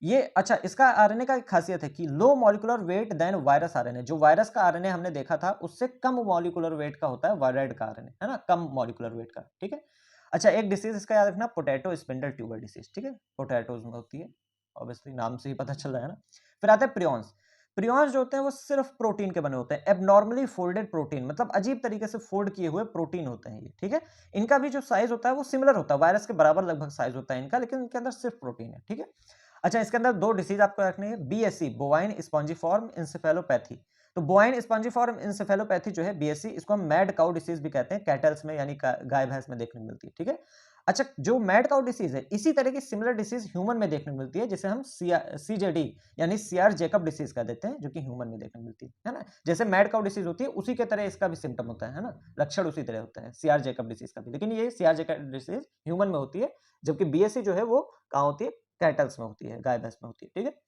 ये अच्छा, इसका आरएनए का एक खासियत है कि low molecular weight than virus RNA. जो वायरस का आरएनए हमने देखा था उससे कम मॉलिक्यूलर वेट का होता है वायरॉइड का आरएनए, है ना, कम मॉलिक्यूलर वेट का, ठीक है। अच्छा, एक डिसीज इसका याद रखना, पोटैटो स्पिंडल ट्यूबर डिसीज, ठीक है, पोटैटोज में होती है, ऑब्वियसली नाम से ही पता चल रहा है ना। फिर आते हैं प्रियॉन्स। प्रियॉन्स जो होते हैं वो सिर्फ प्रोटीन के बने होते हैं, एबनॉर्मली फोल्डेड प्रोटीन, मतलब अजीब तरीके से फोल्ड किए हुए प्रोटीन होते हैं ये, ठीक है। इनका भी जो साइज होता है वो सिमिलर होता है, वायरस के बराबर लगभग साइज होता है इनका, लेकिन इनके अंदर सिर्फ प्रोटीन है, ठीक है। अच्छा, इसके अंदर 2 डिसीज आपको रखनी है, बीएसई, बोवाइन स्पॉन्जिफॉर्म इंसेफेलोपैथी। तो बोवाइन स्पॉन्जिफॉर्म इंसेफेलोपैथी जो है बीएसई, इसको हम मैड काउ डिसीज भी कहते हैं, कैटल्स में यानी गाय भैंस में देखने को मिलती है, ठीक है। अच्छा, जो मैड काउ डिसीज है इसी तरह की सिमिलर डिसीज ह्यूमन में देखने को मिलती है, जिसे हम सीजेडी यानी सीआर जेकब डिसीज कह देते हैं, जो कि ह्यूमन में देखने को मिलती है ना। जैसे मैड काउ डिसीज होती है उसी के तरह इसका भी सिम्टम होता है ना, लक्षण उसी तरह होता है सीआर जेकब डिसीज का भी, लेकिन ये सीआर जेकब डिसीज ह्यूमन में होती है, जबकि बीएसई जो है वो कहाँ होती है, कैटल्स में होती है, गाय भैंस में होती है, ठीक है।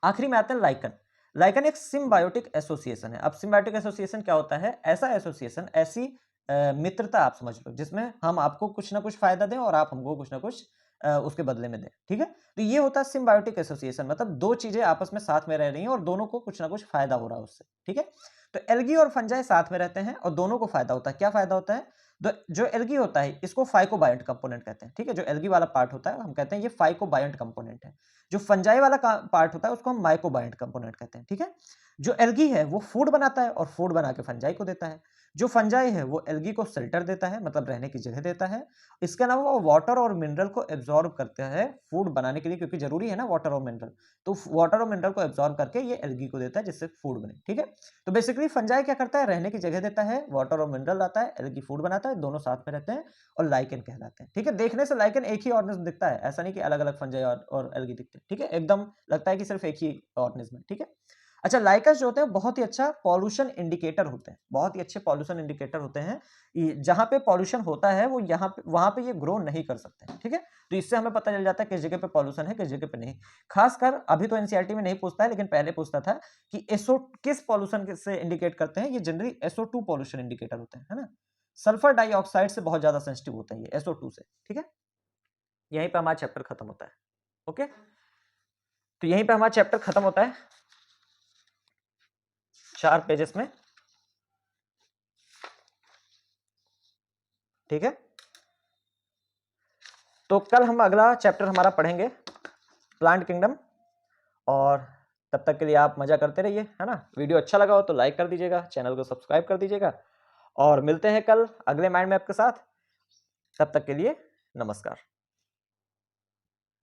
आखिरी में आते हैं लाइकन। लाइकन एक सिम्बायोटिक एसोसिएशन है। अब सिम्बायोटिक एसोसिएशन क्या होता है, ऐसा एसोसिएशन, ऐसी मित्रता आप समझ लो जिसमें हम आपको कुछ ना कुछ फायदा दें और आप हमको कुछ ना कुछ उसके बदले में दें, ठीक है। तो ये होता है सिम्बायोटिक एसोसिएशन, मतलब दो चीजें आपस में साथ में रह रही हैं और दोनों को कुछ ना कुछ फायदा हो रहा है उससे, ठीक है। तो एल्गी और फंजाई साथ में रहते हैं और दोनों को फायदा होता है। क्या फायदा होता है, जो एल्गी होता है इसको फाइकोबायंट कंपोनेंट कहते हैं, ठीक है। जो एल्गी वाला पार्ट होता है हम कहते हैं ये फाइकोबायंट कंपोनेंट है। जो फंजाई वाला पार्ट होता है उसको हम माइकोबायंट कंपोनेंट कहते हैं, ठीक है। जो एल्गी है वो फूड बनाता है और फूड बना के फंजाई को देता है। जो फंजाई है वो एल्गी को शेल्टर देता है, मतलब रहने की जगह देता है। इसके अलावा वो वाटर और मिनरल को एब्जॉर्ब करता है फूड बनाने के लिए, क्योंकि जरूरी है ना वाटर और मिनरल, तो वाटर और मिनरल को एब्जॉर्ब करके ये एल्गी को देता है जिससे फूड बने। ठीक है, तो बेसिकली फंजाई क्या करता है, रहने की जगह देता है, वाटर और मिनरल आता है, एल्गी फूड बनाता है, दोनों साथ में रहते हैं और लाइकेन कहलाते हैं। ठीक है, देखने से लाइकेन एक ही ऑर्गेनिज्म दिखता है, ऐसा नहीं कि अलग अलग फंजाई और एल्गी दिखते हैं। ठीक है, एकदम लगता है कि सिर्फ एक ही ऑर्गेनिज्म है। ठीक है, अच्छा, लाइकस जो होते हैं बहुत ही अच्छा पॉल्यूशन इंडिकेटर होते हैं, बहुत ही अच्छे पॉल्यूशन इंडिकेटर होते हैं। जहां पे पॉल्यूशन होता है वो यहाँ पे, वहां पे ये ग्रो नहीं कर सकते हैं। ठीक है, तो इससे हमें पता चल जाता है किस जगह पे पॉल्यूशन है, किस जगह पे नहीं। खासकर अभी तो एनसीईआरटी में नहीं पूछता है, लेकिन पहले पूछता था कि एसओ किस पॉल्यूशन से इंडिकेट करते हैं। ये जनरली SO2 पॉल्यूशन इंडिकेटर होते हैं, है ना। सल्फर डाइऑक्साइड से बहुत ज्यादा सेंसिटिव होते हैं ये SO2 से। ठीक है, यहीं पे हमारा चैप्टर खत्म होता है। ओके, तो यहीं पे हमारा चैप्टर खत्म होता है 4 पेजेस में। ठीक है, तो कल हम अगला चैप्टर हमारा पढ़ेंगे प्लांट किंगडम, और तब तक के लिए आप मजा करते रहिए, है ना। वीडियो अच्छा लगा हो तो लाइक कर दीजिएगा, चैनल को सब्सक्राइब कर दीजिएगा, और मिलते हैं कल अगले माइंड मैप के साथ। तब तक के लिए नमस्कार।